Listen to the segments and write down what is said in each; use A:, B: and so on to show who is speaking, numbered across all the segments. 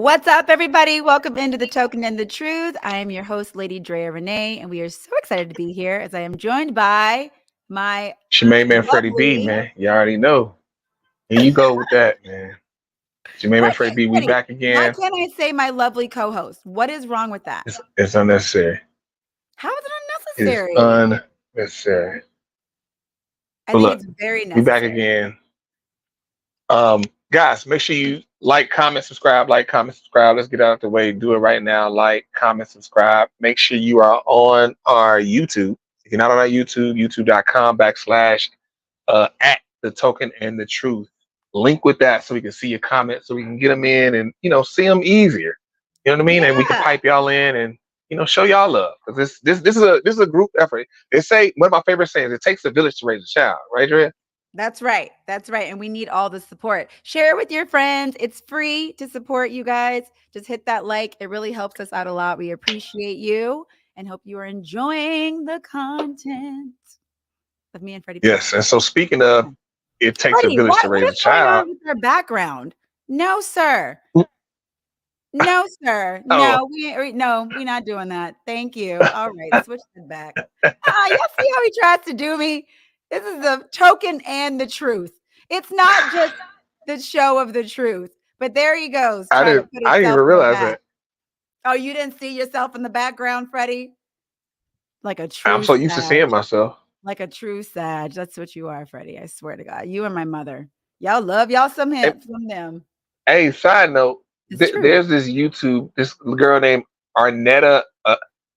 A: What's up, everybody? Welcome into The Token and the Truth. I am your host, Lady Drea Renee, and we are so excited to be here as I am joined by my
B: It's your main man Freddie B,
A: lovely,
B: man. You already know. Here you go with that, man. It's your main man
A: what,
B: Freddie B. We
A: Freddie,
B: back
A: why
B: again.
A: can't I say my lovely co-host? What is wrong with that?
B: It's unnecessary.
A: How is it
B: It's
A: unnecessary?
B: unnecessary.
A: I
B: But
A: think
B: look,
A: it's very
B: we back
A: necessary.
B: again. Guys, make sure you like, comment, subscribe, like, comment, subscribe. Let's get out of the way. Do it right now. Like, comment, subscribe. Make sure you are on our YouTube. If you're not on our YouTube, youtube.com/ at the token and the truth. Link with that so we can see your comments, so we can get them in and see them easier. You know what I mean? And we can
A: Yeah,
B: pipe y'all in and show y'all love, because this is a group effort. They say one of my favorite sayings: it takes a village to raise a child, right, Dre?
A: that's right. That's right. And we need all the support. Share it with your friends. It's free to support you guys. Just hit that like. It really helps us out a lot. We appreciate you and hope you are enjoying the content of me and Freddie B.
B: Yes. And so, speaking of, it takes a
A: Freddie,
B: village to
A: what
B: raise a
A: is going
B: child.
A: on with our background? No, sir. No, sir.
B: Oh,
A: No, we're not doing that. Thank you. All right, switch it back. Y'all see how he tries to do me? This is the token and the truth. It's not just the show of the truth, but there he goes,
B: I
A: trying to
B: didn't.
A: put
B: I didn't
A: himself
B: even
A: in the
B: realize
A: back.
B: that.
A: Oh, you didn't see yourself in the background, Freddie? Like a
B: I'm
A: true
B: so used to
A: Sag.
B: seeing myself.
A: Like a true Sag. That's what you are, Freddie. I swear to God. You and my mother. Y'all love y'all some
B: And,
A: him from them.
B: hey, side note,
A: It's true.
B: there's this girl named Arnetta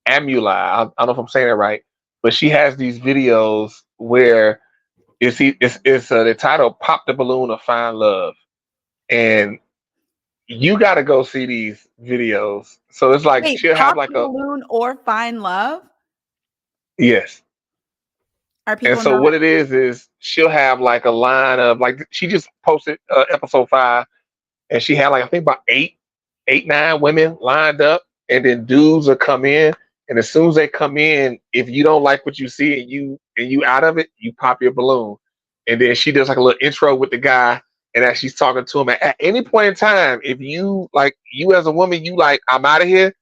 B: Amuli. I don't know if I'm saying it right, but she has these videos where it's the title "Pop the Balloon of Find Love," and you got to go see these videos. So it's like
A: Wait,
B: she'll have
A: pop
B: like
A: the
B: a
A: balloon or find love?
B: yes.
A: Are
B: And
A: people
B: so
A: not
B: what it is she'll have like a line of, like, she just posted episode 5, and she had like, I think, about eight, 9 women lined up, and then dudes will come in, and as soon as they come in, if you don't like what you see and you out of it, you pop your balloon, and then she does like a little intro with the guy, and as she's talking to him, at any point in time, if you like, you as a woman, you like, I'm out of here,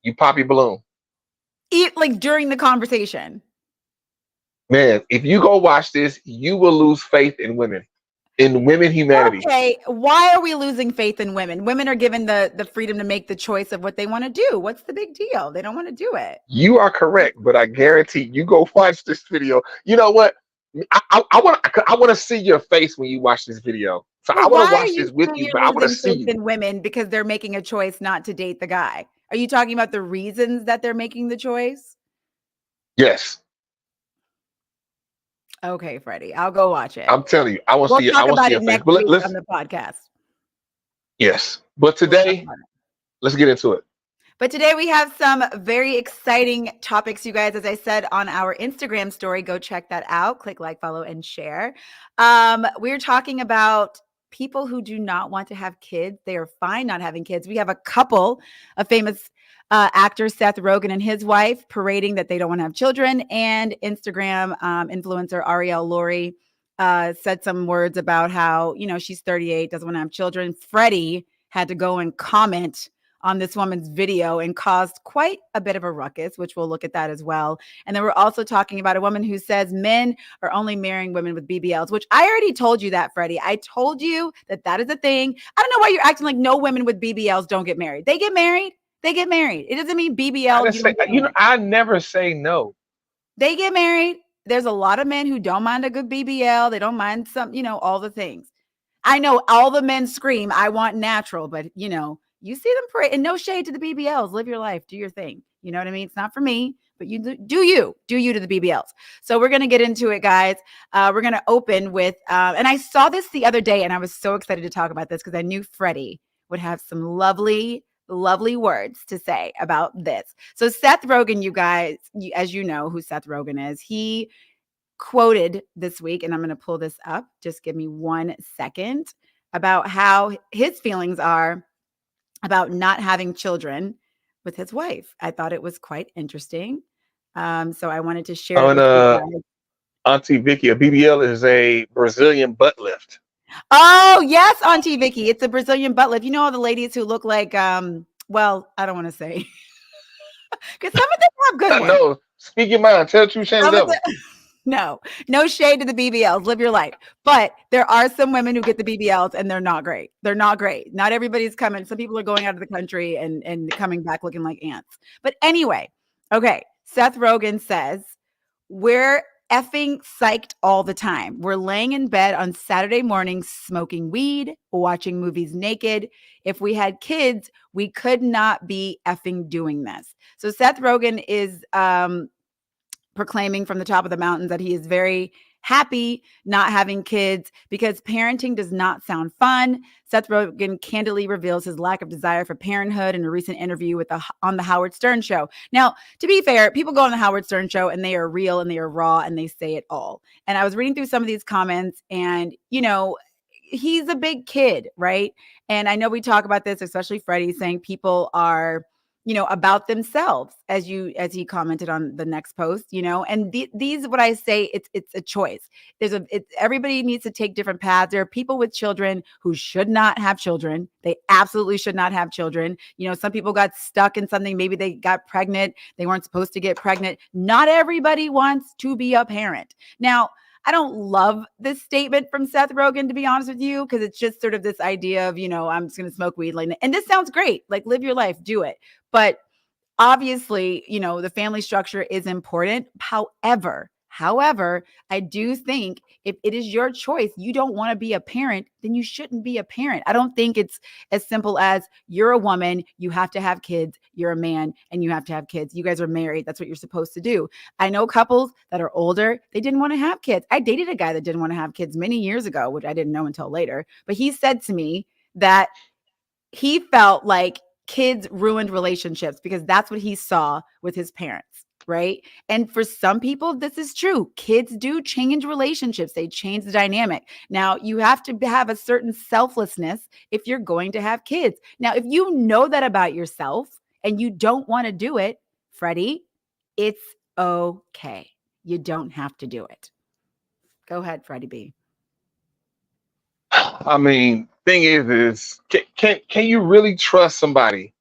B: you pop your balloon.
A: eat like during the conversation?
B: Man, if you go watch this, you will lose faith in women humanity.
A: Okay, why are we losing faith in women? Women are given the freedom to make the choice of what they want to do. What's the big deal? They don't want to do it.
B: You are correct, but I guarantee you go watch this video. You know what? I want to see your face when you watch this video. So I
A: Well,
B: want
A: why
B: to
A: are
B: watch
A: you
B: this with
A: saying
B: you, but
A: you're
B: I want to
A: losing
B: see
A: faith
B: you.
A: in women because they're making a choice not to date the guy? Are you talking about the reasons that they're making the choice?
B: Yes,
A: Okay, Freddie, I'll go watch it.
B: I'm telling you, I want to
A: We'll
B: see you. I
A: talk
B: want to see
A: about
B: your
A: it
B: face.
A: next
B: But
A: week on
B: let's
A: the podcast.
B: yes. But
A: We'll talk
B: today,
A: about it.
B: let's get into it.
A: But today we have some very exciting topics, you guys. As I said on our Instagram story, go check that out. Click like, follow, and share. We're talking about people who do not want to have kids. They are fine not having kids. We have a couple of famous actors, Seth Rogen and his wife, parading that they don't want to have children. And Instagram influencer Ariel Laurie said some words about how, she's 38, doesn't want to have children. Freddie had to go and comment on this woman's video and caused quite a bit of a ruckus, which we'll look at that as well. And then we're also talking about a woman who says men are only marrying women with BBLs, which I already told you that, Freddie. I told you that that is a thing. I don't know why you're acting like no women with BBLs don't get married. They get married. They get married. It doesn't mean
B: I
A: BBL,
B: didn't
A: you
B: say,
A: don't get married.
B: I never say no.
A: They get married. There's a lot of men who don't mind a good BBL. They don't mind some, all the things. I know all the men scream, I want natural, but you see them pray, and no shade to the BBLs. Live your life, do your thing. You know what I mean? It's not for me, but you do you to the BBLs. So we're going to get into it, guys. We're going to open with, and I saw this the other day, and I was so excited to talk about this because I knew Freddie would have some lovely, lovely words to say about this. So Seth Rogen, you guys, as you know who Seth Rogen is, he quoted this week, and I'm going to pull this up. Just give me 1 second, about how his feelings are about not having children with his wife. I thought it was quite interesting. So I wanted to share
B: Oh,
A: it
B: and
A: with you guys.
B: Auntie Vicky, a BBL is a Brazilian butt lift.
A: Oh, yes, Auntie Vicky. It's a Brazilian butt lift. You know all the ladies who look like well, I don't want to say because some of them have good ones.
B: No, speak your mind. Tell the truth, shame the
A: Some of
B: devil.
A: them no, no shade to the BBLs. Live your life. But there are some women who get the BBLs and they're not great. They're not great. Not everybody's coming. Some people are going out of the country and coming back looking like ants. But anyway, okay. Seth Rogen says, we're effing psyched all the time. We're laying in bed on Saturday mornings smoking weed, watching movies naked. If we had kids, we could not be effing doing this. So Seth Rogen is proclaiming from the top of the mountains that he is very happy not having kids because parenting does not sound fun. Seth Rogen candidly reveals his lack of desire for parenthood in a recent interview with on the Howard Stern show. Now, to be fair, people go on the Howard Stern show and they are real and they are raw and they say it all. And I was reading through some of these comments and, you know, he's a big kid, right? And I know we talk about this, especially Freddie saying people are, you know, about themselves, as he commented on the next post, you know, and these what I say, it's a choice. Everybody needs to take different paths. There are people with children who should not have children. They absolutely should not have children. You know, some people got stuck in something. Maybe they got pregnant. They weren't supposed to get pregnant. Not everybody wants to be a parent. Now, I don't love this statement from Seth Rogen, to be honest with you, because it's just sort of this idea of, you know, I'm just going to smoke weed. Like, and this sounds great. Like, live your life, do it. But obviously, you know, the family structure is important. However, I do think if it is your choice, you don't want to be a parent, then you shouldn't be a parent. I don't think it's as simple as you're a woman, you have to have kids, you're a man, and you have to have kids. You guys are married. That's what you're supposed to do. I know couples that are older, they didn't want to have kids. I dated a guy that didn't want to have kids many years ago, which I didn't know until later. But he said to me that he felt like kids ruined relationships because that's what he saw with his parents, right? And for some people, this is true. Kids do change relationships, they change the dynamic. Now, you have to have a certain selflessness if you're going to have kids. Now, if you know that about yourself and you don't want to do it, Freddie, it's okay. You don't have to do it. Go ahead, Freddie B.
B: I mean, thing is can you really trust somebody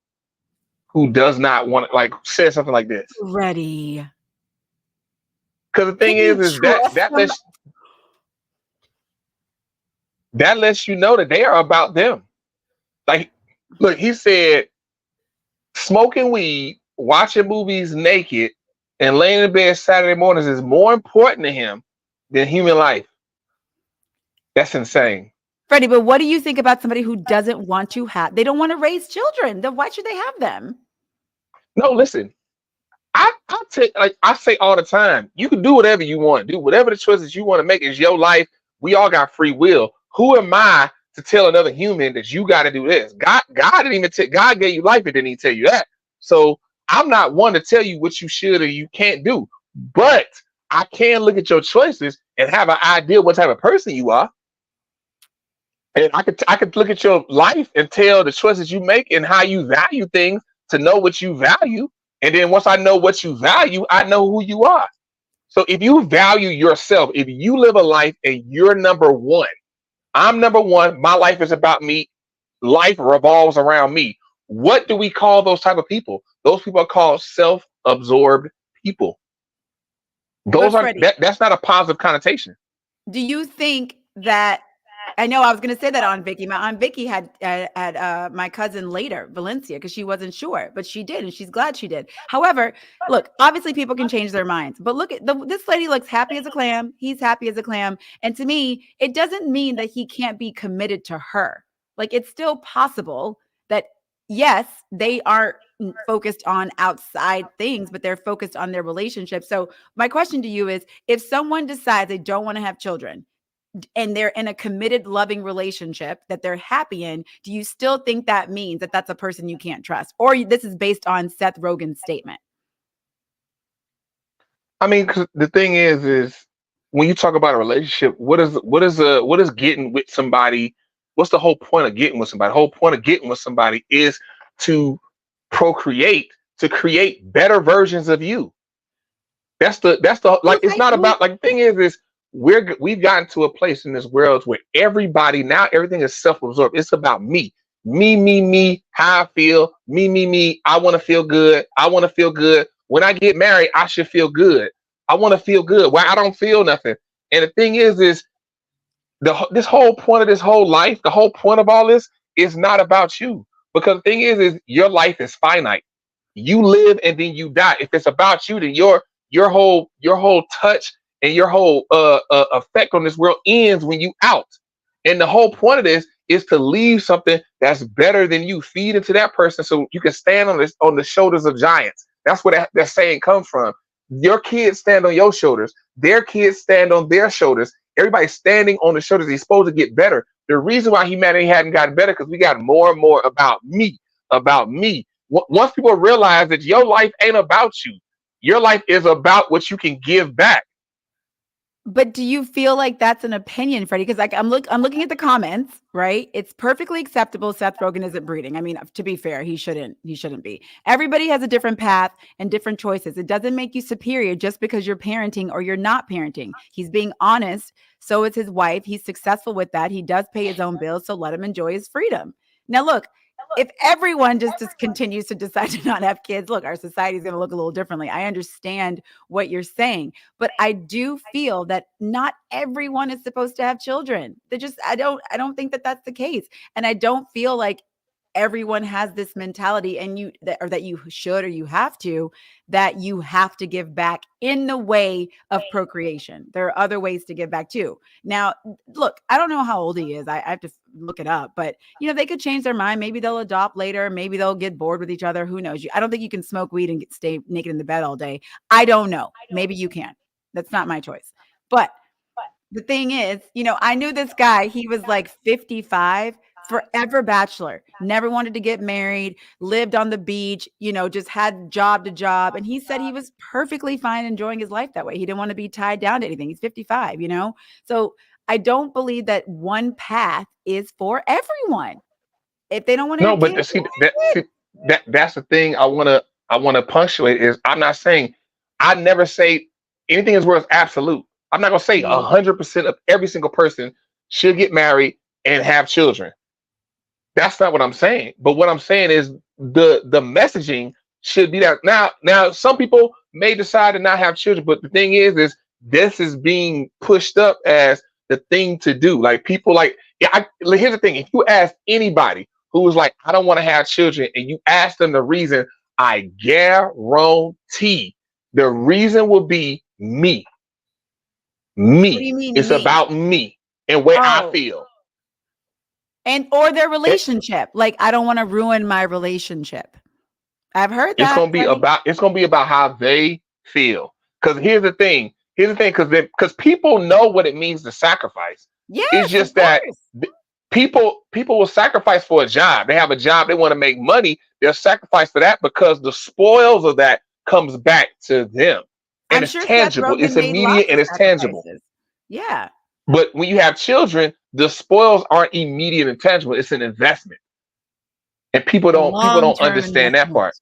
B: who does not want to like say something like this?
A: Freddie.
B: Because the
A: Can
B: thing
A: you
B: is that
A: trust them?
B: that lets you know that they are about them. Like, look, he said smoking weed, watching movies naked, and laying in bed Saturday mornings is more important to him than human life. That's insane.
A: Freddie, but what do you think about somebody who doesn't want to have, they don't want to raise children? Then why should they have them?
B: No, listen, I take like I say all the time, you can do whatever you want, do whatever the choices you want to make is your life. We all got free will. Who am I to tell another human that you got to do this? God didn't even God gave you life and didn't even tell you that. So I'm not one to tell you what you should or you can't do, but I can look at your choices and have an idea what type of person you are. And I could look at your life and tell the choices you make and how you value things to know what you value. And then once I know what you value, I know who you are. So if you value yourself, if you live a life and you're number one, I'm number one, my life is about me, life revolves around me. What do we call those type of people? Those people are called self-absorbed people.
A: But
B: Those are
A: Freddie,
B: that's not a positive connotation.
A: do you think that I know I was going to say that on Vicky. My aunt Vicky had my cousin later, Valencia, because she wasn't sure, but she did, and she's glad she did. However, look, obviously people can change their minds, but look at this lady looks happy as a clam. He's happy as a clam, and to me, it doesn't mean that he can't be committed to her. Like it's still possible that yes, they are focused on outside things, but they're focused on their relationship. So my question to you is, if someone decides they don't want to have children and they're in a committed, loving relationship that they're happy in, do you still think that means that that's a person you can't trust? Or this is based on Seth Rogen's statement?
B: I mean, 'cause the thing is when you talk about a relationship, what is getting with somebody? What's the whole point of getting with somebody? The whole point of getting with somebody is to procreate, to create better versions of you. That's the like. It's not about like the thing is we've gotten to a place in this world where everybody now everything is self-absorbed. It's about me. Me, how I feel, me. I want to feel good. I want to feel good. When I get married, I should feel good. I want to feel good. Why I don't feel nothing. And the thing is this whole point of this whole life, the whole point of all this is not about you. Because the thing is your life is finite. You live and then you die. If it's about you, then your whole touch and your whole effect on this world ends when you out. And the whole point of this is to leave something that's better than you. Feed into that person so you can stand on the shoulders of giants. That's where that saying comes from. Your kids stand on your shoulders. Their kids stand on their shoulders. Everybody's standing on the shoulders. He's supposed to get better. The reason why humanity hadn't gotten better because we got more and more about me, about me. Once people realize that your life ain't about you, your life is about what you can give back.
A: But do you feel like that's an opinion, Freddie? Because like I'm looking at the comments, right? It's perfectly acceptable Seth Rogen isn't breeding. I mean, to be fair, he shouldn't be. Everybody has a different path and different choices. It doesn't make you superior just because you're parenting or you're not parenting. He's being honest. So is his wife. He's successful with that. He does pay his own bills, so let him enjoy his freedom. Now, look, if everyone just continues to decide to not have kids, look, our society is going to look a little differently. I understand what you're saying, but I do feel that not everyone is supposed to have children. I don't think that that's the case. And I don't feel like everyone has this mentality and that you should or you have to give back in the way of procreation. There are other ways to give back too. Now, look, I don't know how old he is. I have to look it up, but they could change their mind. Maybe they'll adopt later. Maybe they'll get bored with each other. Who knows? I don't think you can smoke weed and stay naked in the bed all day. I don't know. Maybe you can. That's not my choice. But the thing is, I knew this guy. He was like 55, forever bachelor, never wanted to get married, lived on the beach, just had job to job. And he said he was perfectly fine enjoying his life that way. He didn't want to be tied down to anything. He's 55, So I don't believe that one path is for everyone. If they don't want to
B: No,
A: have
B: but
A: kids,
B: that's the thing I wanna punctuate is I'm not saying I never say anything is worth absolute. I'm not gonna say 100% of every single person should get married and have children. That's not what I'm saying. But what I'm saying is the messaging should be that now some people may decide to not have children, but the thing is this is being pushed up as the thing to do. Like people here's the thing. If you ask anybody who was like, I don't want to have children, and you ask them the reason, I guarantee the reason will be me.
A: what do you mean
B: It's
A: me?
B: about me and where I feel.
A: Or their relationship. Like, I don't want to ruin my relationship. I've heard that.
B: It's gonna be about how they feel. Because here's the thing, because people know what it means to sacrifice.
A: Yes,
B: it's just that people will sacrifice for a job. They have a job, they want to make money, they'll sacrifice for that because the spoils of that comes back to them. And it's tangible, it's immediate, and it's tangible.
A: Yeah.
B: But when you have children, the spoils aren't immediate and tangible. It's an investment, and people don't understand that part.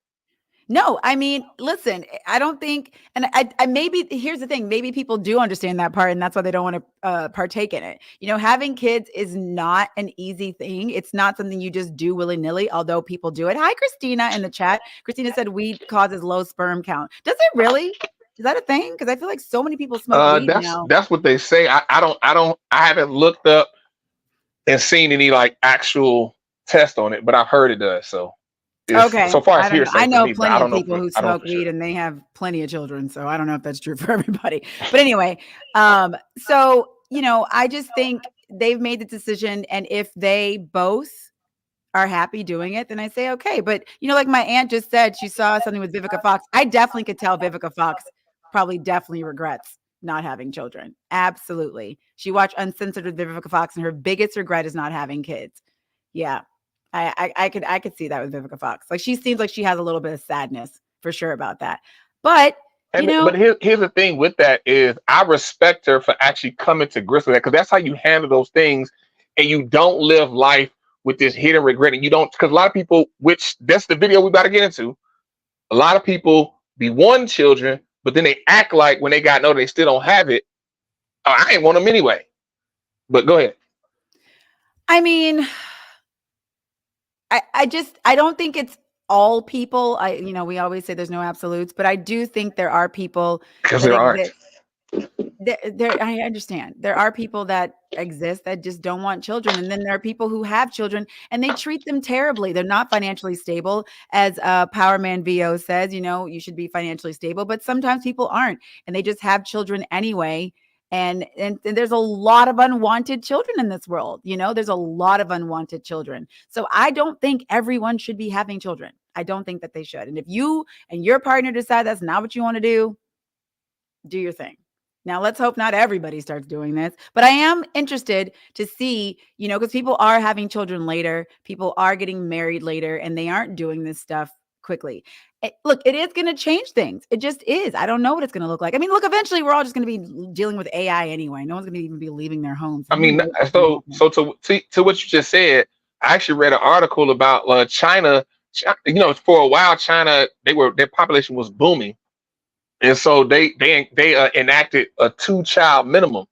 A: No, I mean, listen, I don't think, and I maybe here's the thing, maybe people do understand that part, and that's why they don't want to partake in it. Having kids is not an easy thing. It's not something you just do willy nilly. Although people do it. Hi, Christina in the chat. Christina said weed causes low sperm count. Does it really? Is that a thing? Because I feel like so many people smoke weed now.
B: That's what they say. I haven't looked up and seen any like actual test on it, but I've heard it does. So
A: okay.
B: So far as hearsay,
A: I know
B: me,
A: plenty of people who smoke weed and they have plenty of children. So I don't know if that's true for everybody. But anyway, so I just think they've made the decision, and if they both are happy doing it, then I say okay. But like my aunt just said, she saw something with Vivica Fox. I definitely could tell Vivica Fox definitely regrets not having children. Absolutely. She watched Uncensored with Vivica Fox, and her biggest regret is not having kids. Yeah. I could see that with Vivica Fox. Like, she seems like she has a little bit of sadness for sure about that. But
B: but here's the thing with that is I respect her for actually coming to grips with that, because that's how you handle those things, and you don't live life with this hidden regret. And you don't, because a lot of people, which that's the video we about to get into, a lot of people be wanting children, but then they act like when they got no, they still don't have it. I ain't want them anyway. But go ahead.
A: I mean, I don't think it's all people. We always say there's no absolutes, but I do think there are people
B: Because
A: that
B: there aren't.
A: exist. I understand. There are people that exist that just don't want children, and then there are people who have children and they treat them terribly. They're not financially stable, as Power Man VO says. You should be financially stable, but sometimes people aren't, and they just have children anyway. And there's a lot of unwanted children in this world. There's a lot of unwanted children. So I don't think everyone should be having children. I don't think that they should. And if you and your partner decide that's not what you want to do your thing. Now, let's hope not everybody starts doing this, but I am interested to see, because people are having children later, people are getting married later, and they aren't doing this stuff quickly. Look, it is going to change things. It just is. I don't know what it's going to look like. I mean, look, eventually we're all just going to be dealing with AI anyway. No one's going to even be leaving their homes.
B: I mean, so to what you just said, I actually read an article about China. For a while, China their population was booming, and so they enacted a 2-child minimum,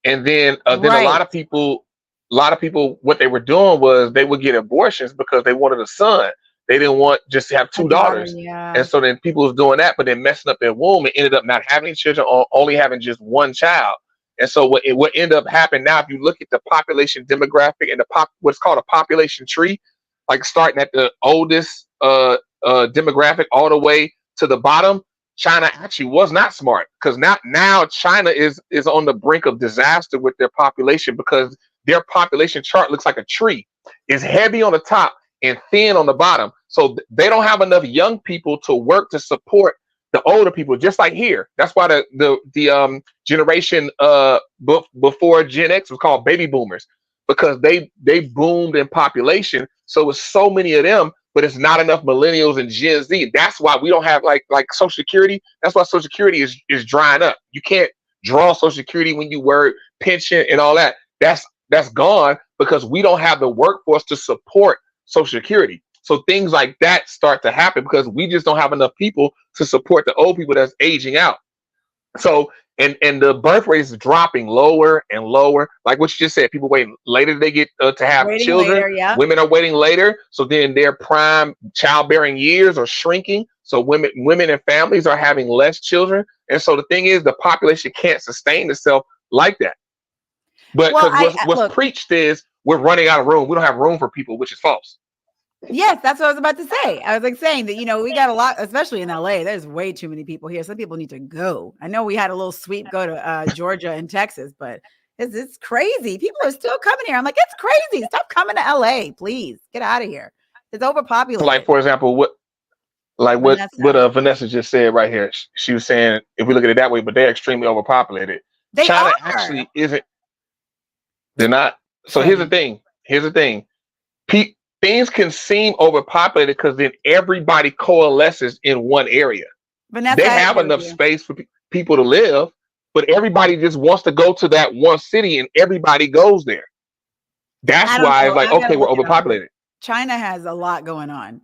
B: and then a lot of people, what they were doing was they would get abortions because they wanted a son. They didn't want just to have two daughters,
A: yeah.
B: and so then people was doing that, but then messing up their womb and ended up not having children or only having just one child. And so what ended up happening now, if you look at the population demographic and what's called a population tree, like starting at the oldest demographic all the way to the bottom, China actually was not smart, because now China is on the brink of disaster with their population, because their population chart looks like a tree. It's heavy on the top and thin on the bottom. So they don't have enough young people to work to support the older people, just like here. That's why the generation before Gen X was called baby boomers, because they boomed in population. So it's so many of them, but it's not enough millennials and Gen Z. That's why we don't have like Social Security. That's why Social Security is drying up. You can't draw Social Security when you work, pension and all that. That's gone because we don't have the workforce to support Social Security. So things like that start to happen because we just don't have enough people to support the old people that's aging out. So and the birth rate is dropping lower and lower. Like what you just said, people waiting later they get to have children.
A: Later, yeah.
B: Women are waiting later, so then their prime childbearing years are shrinking. So women and families are having less children, and so the thing is, the population can't sustain itself like that. But because what's preached is we're running out of room. We don't have room for people, which is false.
A: Yes, that's what I was about to say. I was like saying that, we got a lot, especially in LA. There's way too many people here. Some people need to go. I know we had a little sweep go to Georgia and Texas, but it's crazy. People are still coming here. I'm like, it's crazy. Stop coming to LA, please. Get out of here. It's overpopulated.
B: Like, for example, what Vanessa just said right here. She was saying, if we look at it that way, but they're extremely overpopulated. China actually isn't. They're not. So here's the thing. Things can seem overpopulated because then everybody coalesces in one area. Vanessa, they have enough space for people to live, but everybody just wants to go to that one city and everybody goes there. That's why it's like, okay, we're overpopulated.
A: China has a lot going on.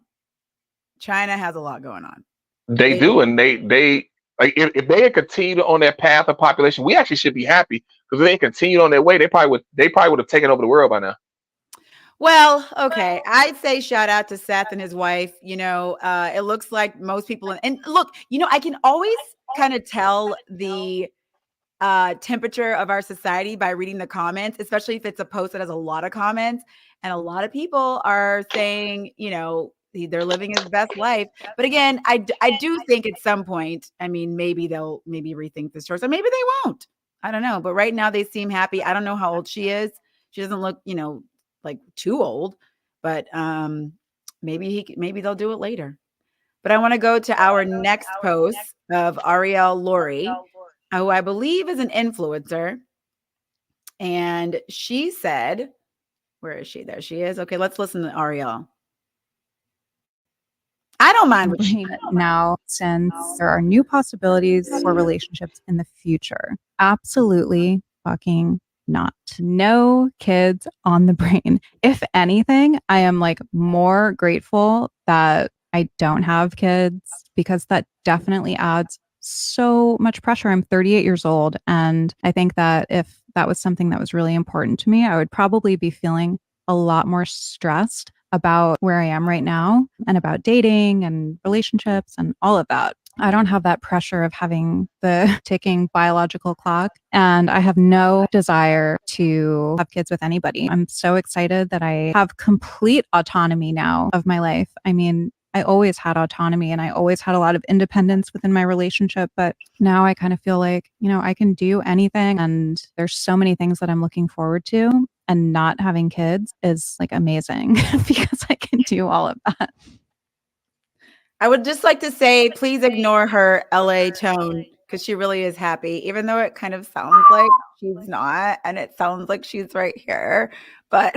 B: They do, and they like if they had continued on their path of population, we actually should be happy, because if they continued on their way, they probably would have taken over the world by now.
A: Well, okay. I'd say shout out to Seth and his wife. It looks like most people, and look, I can always kind of tell the temperature of our society by reading the comments, especially if it's a post that has a lot of comments, and a lot of people are saying, they're living his best life. But again, I do think at some point, I mean, maybe they'll rethink this choice, or maybe they won't. I don't know. But right now they seem happy. I don't know how old she is. She doesn't look, like too old, but maybe they'll do it later. But I want to go to our next post of Ariel Laurie, who I believe is an influencer. And she said, where is she? There she is. Okay, let's listen to Ariel. I don't mind what she
C: now, since there are new possibilities for relationships in the future. Absolutely fucking not. No kids on the brain. If anything, I am like more grateful that I don't have kids, because that definitely adds so much pressure. I'm 38 years old. And I think that if that was something that was really important to me, I would probably be feeling a lot more stressed about where I am right now and about dating and relationships and all of that. I don't have that pressure of having the ticking biological clock, and I have no desire to have kids with anybody. I'm so excited that I have complete autonomy now of my life. I mean, I always had autonomy and I always had a lot of independence within my relationship, but now I kind of feel like, I can do anything, and there's so many things that I'm looking forward to, and not having kids is like amazing because I can do all of that.
A: I would just like to say, please ignore her LA tone because she really is happy, even though it kind of sounds like she's not, and it sounds like she's right here. But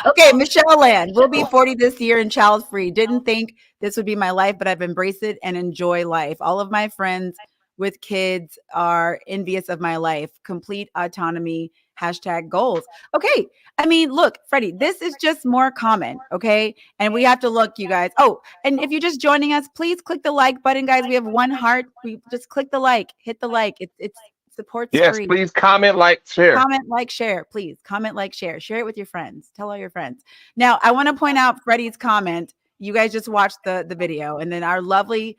A: okay, Michelle Land will be 40 this year and child free. Didn't think this would be my life, but I've embraced it and enjoy life. All of my friends with kids are envious of my life. Complete autonomy. #goals. Okay. I mean, look, Freddie, this is just more common. Okay. And we have to look, you guys. Oh, and if you're just joining us, please click the like button, guys. We have one heart. We just click the like, hit the like. It's support's
B: Yes,
A: free.
B: please comment, like, share.
A: Comment, like, share, please. Comment, like, share. Share it with your friends. Tell all your friends. Now, I want to point out Freddie's comment. You guys just watched the video, and then our lovely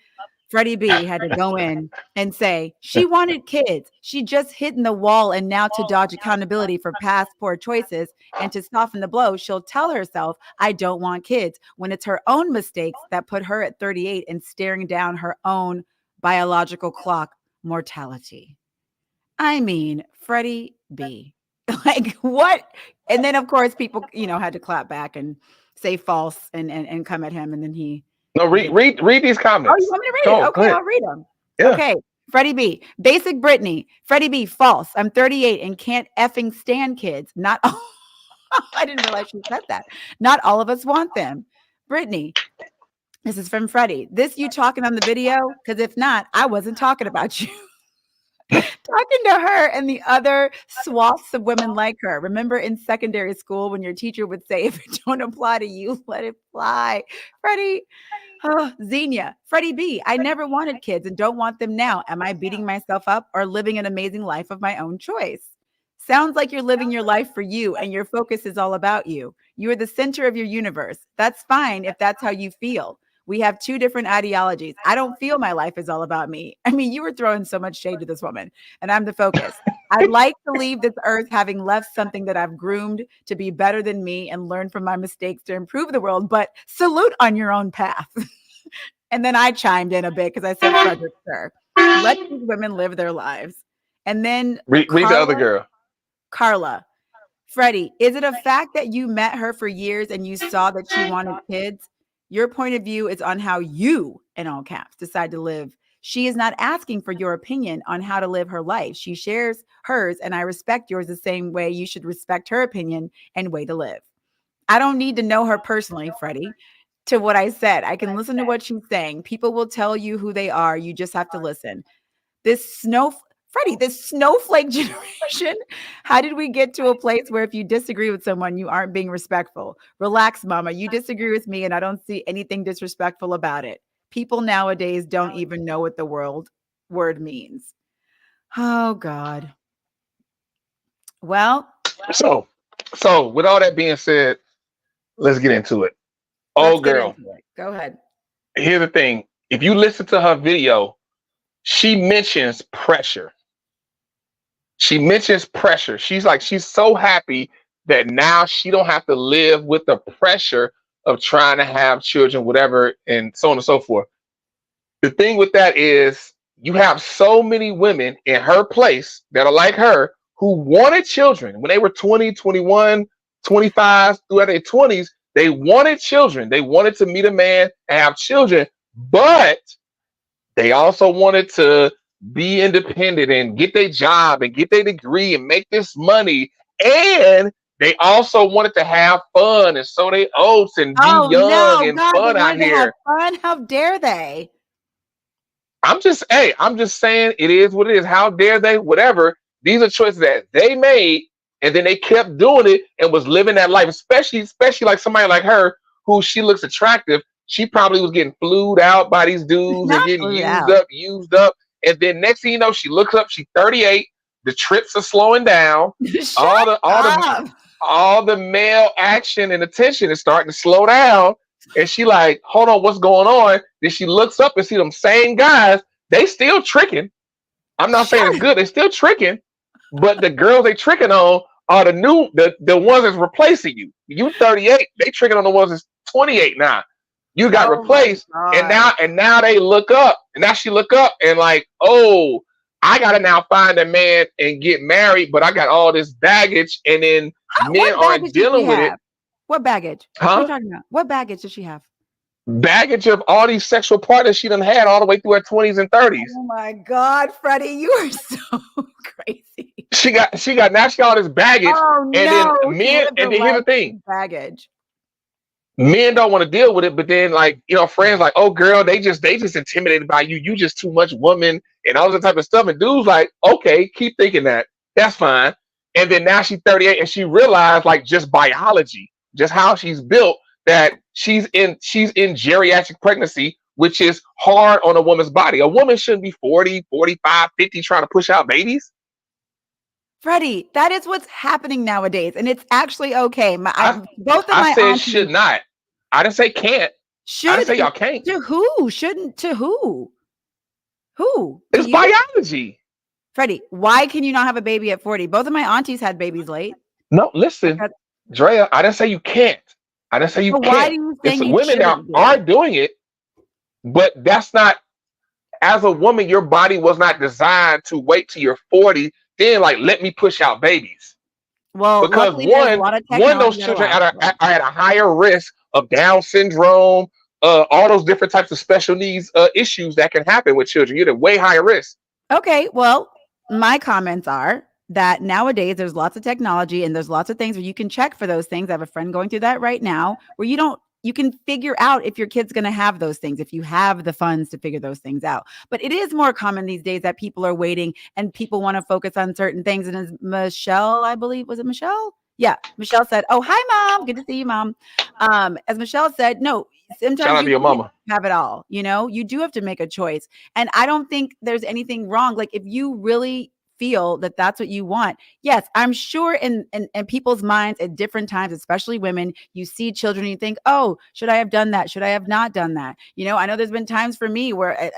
A: Freddie B had to go in and say she wanted kids. She just hit in the wall, and now to dodge accountability for past poor choices and to soften the blow, she'll tell herself, I don't want kids, when it's her own mistakes that put her at 38 and staring down her own biological clock mortality. I mean, Freddie B. Like what? And then of course people, had to clap back and say false and come at him. And then he
B: No, read these comments.
A: Oh, you want me to read it? Okay, I'll read them.
B: Yeah.
A: Okay. Freddie B. Basic Brittany. Freddie B. False. I'm 38 and can't effing stand kids. Not all. I didn't realize she said that. Not all of us want them. Brittany. This is from Freddie. This you talking on the video? Because if not, I wasn't talking about you. Talking to her and the other swaths of women like her. Remember in secondary school when your teacher would say, if it don't apply to you, let it fly. Freddie. Oh, Xenia. Freddie B. I never wanted kids and don't want them now. Am I beating myself up or living an amazing life of my own choice? Sounds like you're living your life for you and your focus is all about you. You are the center of your universe. That's fine if that's how you feel. We have two different ideologies. I don't feel my life is all about me. I mean, you were throwing so much shade to this woman, and I'm the focus. I'd like to leave this earth having left something that I've groomed to be better than me and learn from my mistakes to improve the world, but salute on your own path. And then I chimed in a bit because I said, Frederick, sir, let these women live their lives. And then
B: read the other girl.
A: Carla. Freddie, is it a fact that you met her for years and you saw that she wanted kids? Your point of view is on how you, in all caps, decide to live. She is not asking for your opinion on how to live her life. She shares hers, and I respect yours the same way you should respect her opinion and way to live. I don't need to know her personally, Freddie. To what I said, I can listen to what she's saying. People will tell you who they are. You just have to listen. This snowflake generation, how did we get to a place where if you disagree with someone, you aren't being respectful? Relax, mama. You disagree with me and I don't see anything disrespectful about it. People nowadays don't even know what the word means. Oh, God. Well.
B: So with all that being said, let's get into it. Oh, girl.
A: Go ahead.
B: Here's the thing. If you listen to her video, she mentions pressure. She's so happy that now she don't have to live with the pressure of trying to have children, whatever, and so on and so forth. The thing with that is you have so many women in her place that are like her who wanted children when they were 20, 21, 25, throughout their 20s. They wanted children. They wanted to meet a man and have children, but they also wanted to be independent and get their job and get their degree and make this money. And they also wanted to have fun and sow their oats and be young and fun out here.
A: Fun? How dare they?
B: I'm just saying it is what it is. How dare they? Whatever. These are choices that they made, and then they kept doing it and was living that life, especially like somebody like her who she looks attractive. She probably was getting flued out by these dudes and
A: Not
B: getting
A: flued
B: used up. And then next thing you know, she looks up, she's 38. The trips are slowing down.
A: Shut up.
B: All the male action and attention is starting to slow down. And she like, hold on, what's going on? Then she looks up and see them same guys. They still tricking. I'm not saying it's good. They still tricking. But the girls they tricking on are the ones that's replacing you. You 38, they tricking on the ones that's 28 now. You got replaced, and now they look up, and now she look up and like, oh, I gotta now find a man and get married, but I got all this baggage, and then men aren't dealing with it.
A: What baggage?
B: Huh?
A: What are you talking about? What baggage does she have?
B: Baggage of all these sexual partners she done had all the way through her 20s and 30s.
A: Oh my God, Freddie, you are so crazy.
B: She got all this baggage,
A: and
B: then men, and then here's the thing.
A: Baggage.
B: Men don't want to deal with it, but then like, you know, friends like, oh girl, they just intimidated by you. You just too much woman and all that type of stuff. And dudes like, okay, keep thinking that. That's fine. And then now she's 38 and she realized like just biology, just how she's built, that she's in geriatric pregnancy, which is hard on a woman's body. A woman shouldn't be 40, 45, 50 trying to push out babies.
A: Freddie, that is what's happening nowadays, and it's actually okay.
B: I said should not. I didn't say can't. I didn't say y'all can't.
A: To who? Shouldn't to who? Who?
B: It's biology.
A: Freddie, why can you not have a baby at 40? Both of my aunties had babies late.
B: No, listen, Drea, I didn't say you can't. I didn't say you can't.
A: Why do you think
B: women are doing it, but that's not, as a woman, your body was not designed to wait till you're 40. Then like, let me push out babies.
A: Well,
B: because one, those children are at a higher risk of Down syndrome, all those different types of special needs issues that can happen with children. You're at a way higher risk. Okay,
A: well, my comments are that nowadays there's lots of technology and there's lots of things where you can check for those things. I have a friend going through that right now where you can figure out if your kid's going to have those things, if you have the funds to figure those things out. But it is more common these days that people are waiting and people want to focus on certain things. And as Michelle, I believe, was it Michelle? Yeah. Michelle said, oh, hi, Mom. Good to see you, Mom. As Michelle said, no, sometimes
B: shout out to your mama.
A: Have it all. You know, you do have to make a choice. And I don't think there's anything wrong. Like if you really feel that that's what you want. Yes, I'm sure in people's minds at different times, especially women, you see children and you think, oh, should I have done that? Should I have not done that? You know, I know there's been times for me where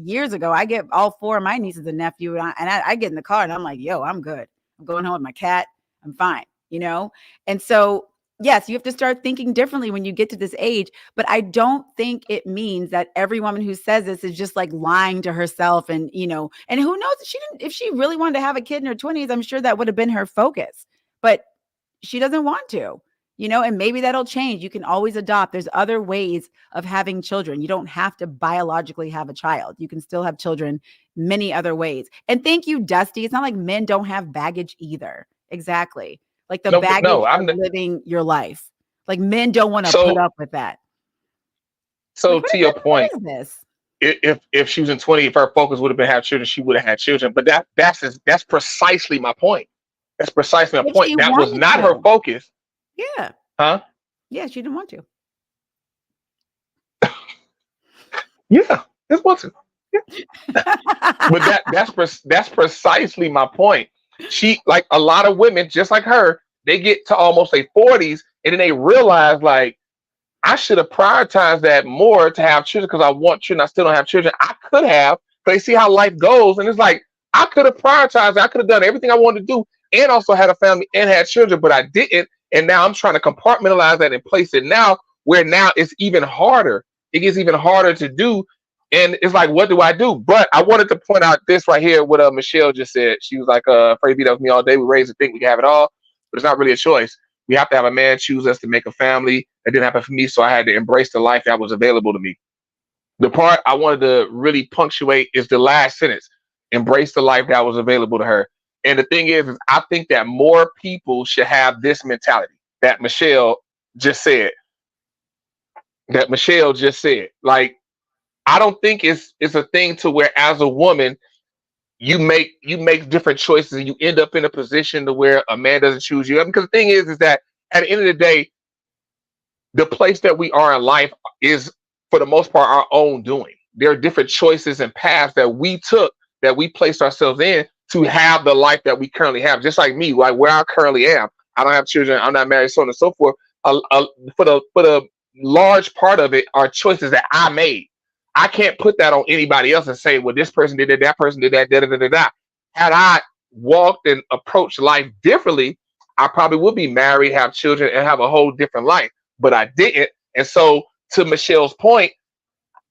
A: years ago, I get all four of my nieces and nephew and I get in the car and I'm like, yo, I'm good. I'm going home with my cat. I'm fine, you know? And so yes, you have to start thinking differently when you get to this age, but I don't think it means that every woman who says this is just like lying to herself and, you know, and who knows, if she really wanted to have a kid in her 20s, I'm sure that would have been her focus, but she doesn't want to, you know, and maybe that'll change. You can always adopt. There's other ways of having children. You don't have to biologically have a child. You can still have children many other ways. And thank you, Dusty. It's not like men don't have baggage either. Exactly. Like the baggage of living your life. Like men don't want to put up with that.
B: So like, to your point, if she was in 20, if her focus would have been have children, she would have had children. But that's precisely my point. That's precisely my point. That was not her focus.
A: Yeah.
B: Huh?
A: Yeah, she didn't want to.
B: Yeah, just want to. Yeah. But that's precisely my point. She, like a lot of women, just like her, they get to almost their 40s and then they realize like, I should have prioritized that more to have children because I want children. I still don't have children. I could have, but they see how life goes. And it's like, I could have prioritized. I could have done everything I wanted to do and also had a family and had children, but I didn't. And now I'm trying to compartmentalize that and place it now where now it's even harder. It gets even harder to do. And it's like, what do I do? But I wanted to point out this right here, what Michelle just said. She was like, afraid to be with me all day. We raised to think we can have it all, but it's not really a choice. We have to have a man choose us to make a family. That didn't happen for me, so I had to embrace the life that was available to me. The part I wanted to really punctuate is the last sentence. Embrace the life that was available to her. And the thing is I think that more people should have this mentality that Michelle just said. Like, I don't think it's a thing to where as a woman, you make different choices and you end up in a position to where a man doesn't choose you. Because the thing is that at the end of the day, the place that we are in life is for the most part, our own doing. There are different choices and paths that we took, that we placed ourselves in to have the life that we currently have. Just like me, like where I currently am. I don't have children. I'm not married, so on and so forth. For the large part of it are choices that I made. I can't put that on anybody else and say, well, this person did it, that person did that, da da da da da. Had I walked and approached life differently, I probably would be married, have children, and have a whole different life. But I didn't. And so, to Michelle's point,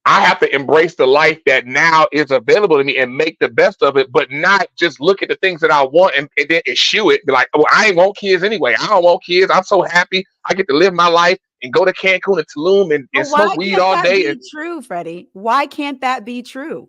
B: I have to embrace the life that now is available to me and make the best of it, but not just look at the things that I want and then eschew it. Be like, oh, I ain't want kids anyway. I don't want kids. I'm so happy. I get to live my life and go to Cancun and Tulum and smoke weed all day.
A: Why can't that be true, Freddie? Why can't that be true?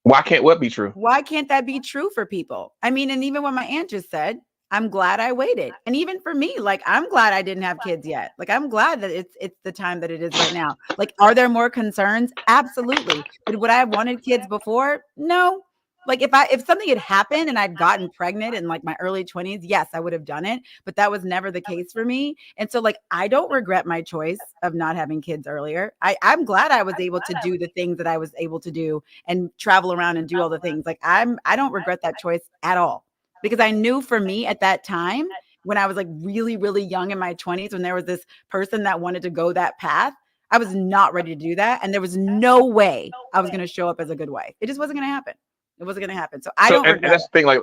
B: Why can't what be true?
A: Why can't that be true for people? I mean, and even what my aunt just said, I'm glad I waited. And even for me, like, I'm glad I didn't have kids yet. Like, I'm glad that it's the time that it is right now. Like, are there more concerns? Absolutely. But would I have wanted kids before? No. Like, if something had happened and I'd gotten pregnant in like my early 20s, yes, I would have done it. But that was never the case for me. And so, like, I don't regret my choice of not having kids earlier. I'm glad I was able to do the things that I was able to do and travel around and do all the things. Like, I don't regret that choice at all. Because I knew for me at that time, when I was like really, really young in my 20s, when there was this person that wanted to go that path, I was not ready to do that. And there was no way I was going to show up as a good wife. It just wasn't going to happen. It wasn't going to happen. So I don't regret
B: and that's the thing, like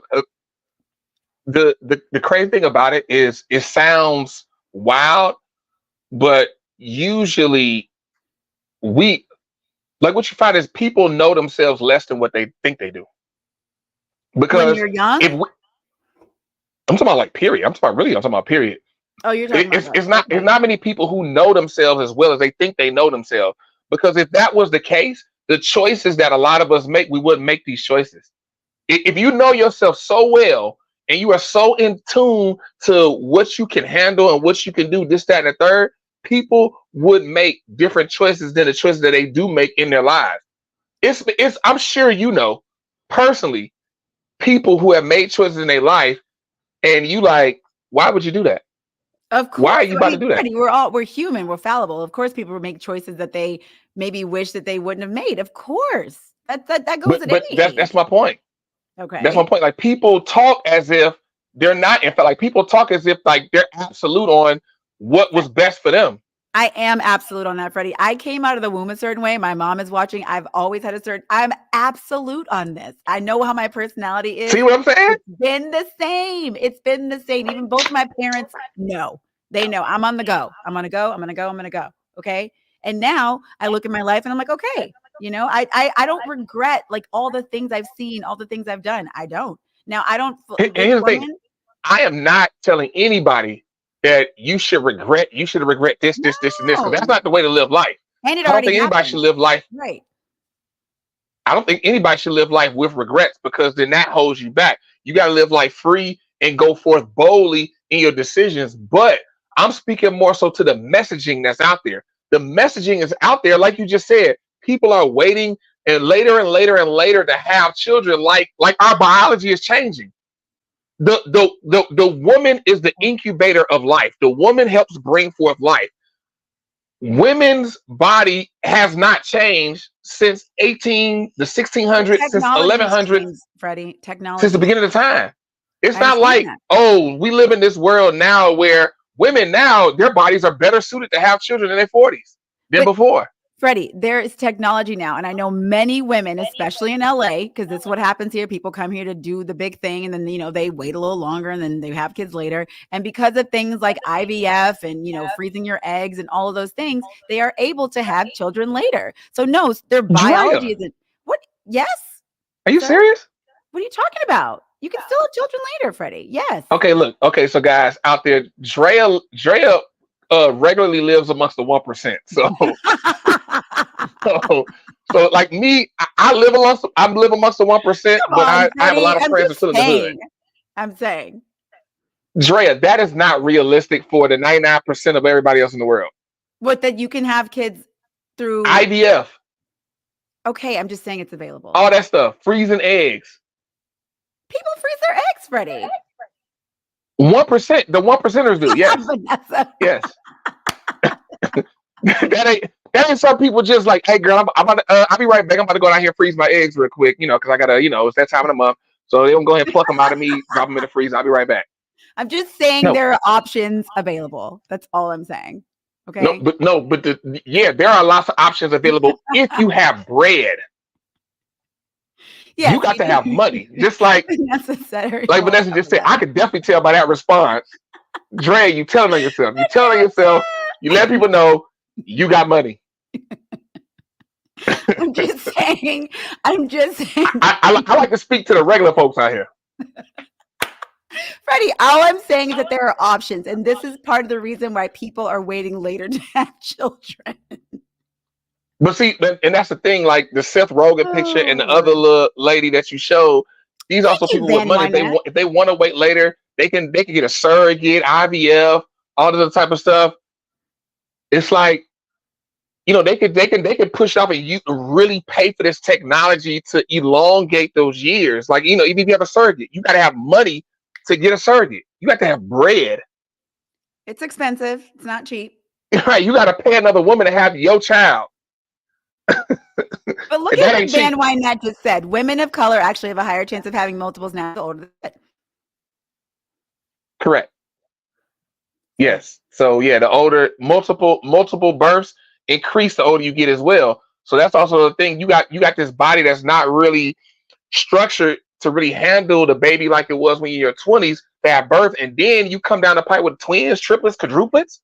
B: the crazy thing about it is it sounds wild, but usually what you find is people know themselves less than what they think they do. Because
A: when you're young,
B: I'm talking about like period. I'm talking about period.
A: Oh, you're talking about
B: it's not
A: okay.
B: There's not many people who know themselves as well as they think they know themselves. Because if that was the case, the choices that a lot of us make, we wouldn't make these choices. If you know yourself so well and you are so in tune to what you can handle and what you can do, this, that, and the third, people would make different choices than the choices that they do make in their lives. It's I'm sure you know personally people who have made choices in their life, and you like, why would you do that?
A: Of course.
B: Why are you about to do that?
A: We're human. We're fallible. Of course, people make choices that they maybe wish that they wouldn't have made. Of course, that goes.
B: But that's my point.
A: Okay,
B: that's my point. Like people talk as if they're not. In fact, like people talk as if like they're absolute on what was best for them.
A: I am absolute on that, Freddie. I came out of the womb a certain way. My mom is watching. I've always had I'm absolute on this. I know how my personality is.
B: See what I'm saying?
A: It's been the same. It's been the same. Even both my parents know. They know I'm on the go. I'm going to go. I'm going to go. I'm going to go. Okay. And now I look at my life and I'm like, okay, you know, I don't regret like all the things I've seen, all the things I've done. I don't. Now I don't.
B: And here's the thing. I am not telling anybody that you should regret this, and this. That's not the way to live life.
A: And
B: I don't think anybody should live life.
A: Right.
B: I don't think anybody should live life with regrets, because then that holds you back. You got to live life free and go forth boldly in your decisions. But I'm speaking more so to the messaging that's out there. The messaging is out there, like you just said. People are waiting and later to have children. Like our biology is changing. The woman is the incubator of life. The woman helps bring forth life. Women's body has not changed since the 1600s, since 1100s,
A: Freddie. Technology
B: since the beginning of time. It's not like, oh, we live in this world now where women now, their bodies are better suited to have children in their 40s than before.
A: Freddie, there is technology now. And I know many women, especially in LA, because this is what happens here. People come here to do the big thing. And then, you know, they wait a little longer and then they have kids later. And because of things like IVF and, you know, freezing your eggs and all of those things, they are able to have children later. So no, their biology isn't. What? Yes.
B: Are you serious?
A: What are you talking about? You can still have children later, Freddie. Yes.
B: Okay, look. Okay, so guys out there, Drea regularly lives amongst the 1%. So like me, I live amongst the 1%, but I have a lot of friends that still in the hood.
A: I'm saying,
B: Drea, that is not realistic for the 99% of everybody else in the world.
A: What, that you can have kids through
B: IVF?
A: Okay, I'm just saying it's available.
B: All that stuff, freezing eggs.
A: People freeze their eggs, Freddie.
B: 1%, the 1%ers do. Yes, yes. And some people just like, hey girl, I'm about to, I'll be right back. I'm about to go down here and freeze my eggs real quick, because I gotta, it's that time of the month. So they don't go ahead and pluck them out of me, drop them in the freezer. I'll be right back.
A: I'm just saying
B: No,
A: there are options available. That's all I'm saying.
B: no,
A: Okay.
B: there are lots of options available if you have bread. You
A: Yes,
B: got to have money. Just like
A: necessary.
B: Vanessa just said, I could definitely tell by that response. Dre, you telling on yourself. You telling on yourself. You let people know you got money.
A: I'm just saying.
B: I like to speak to the regular folks out here.
A: Freddie, all I'm saying is that there are options. And this is part of the reason why people are waiting later to have children.
B: But see, and that's the thing, like the Seth Rogen picture and the other little lady that you showed, these also people with money. If they want to wait later, they can get a surrogate, IVF, all this type of stuff. It's like, they can push off and you really pay for this technology to elongate those years. Like, even if you have a surrogate, you got to have money to get a surrogate. You got to have bread.
A: It's expensive. It's not cheap.
B: Right? You got to pay another woman to have your child.
A: But look at what Van Wynette just said. Women of color actually have a higher chance of having multiples now the older they get.
B: Correct. Yes. So yeah, the older multiple births increase the older you get as well. So that's also the thing. You got this body that's not really structured to really handle the baby like it was when you're in your 20s to have birth, and then you come down the pipe with twins, triplets, quadruplets.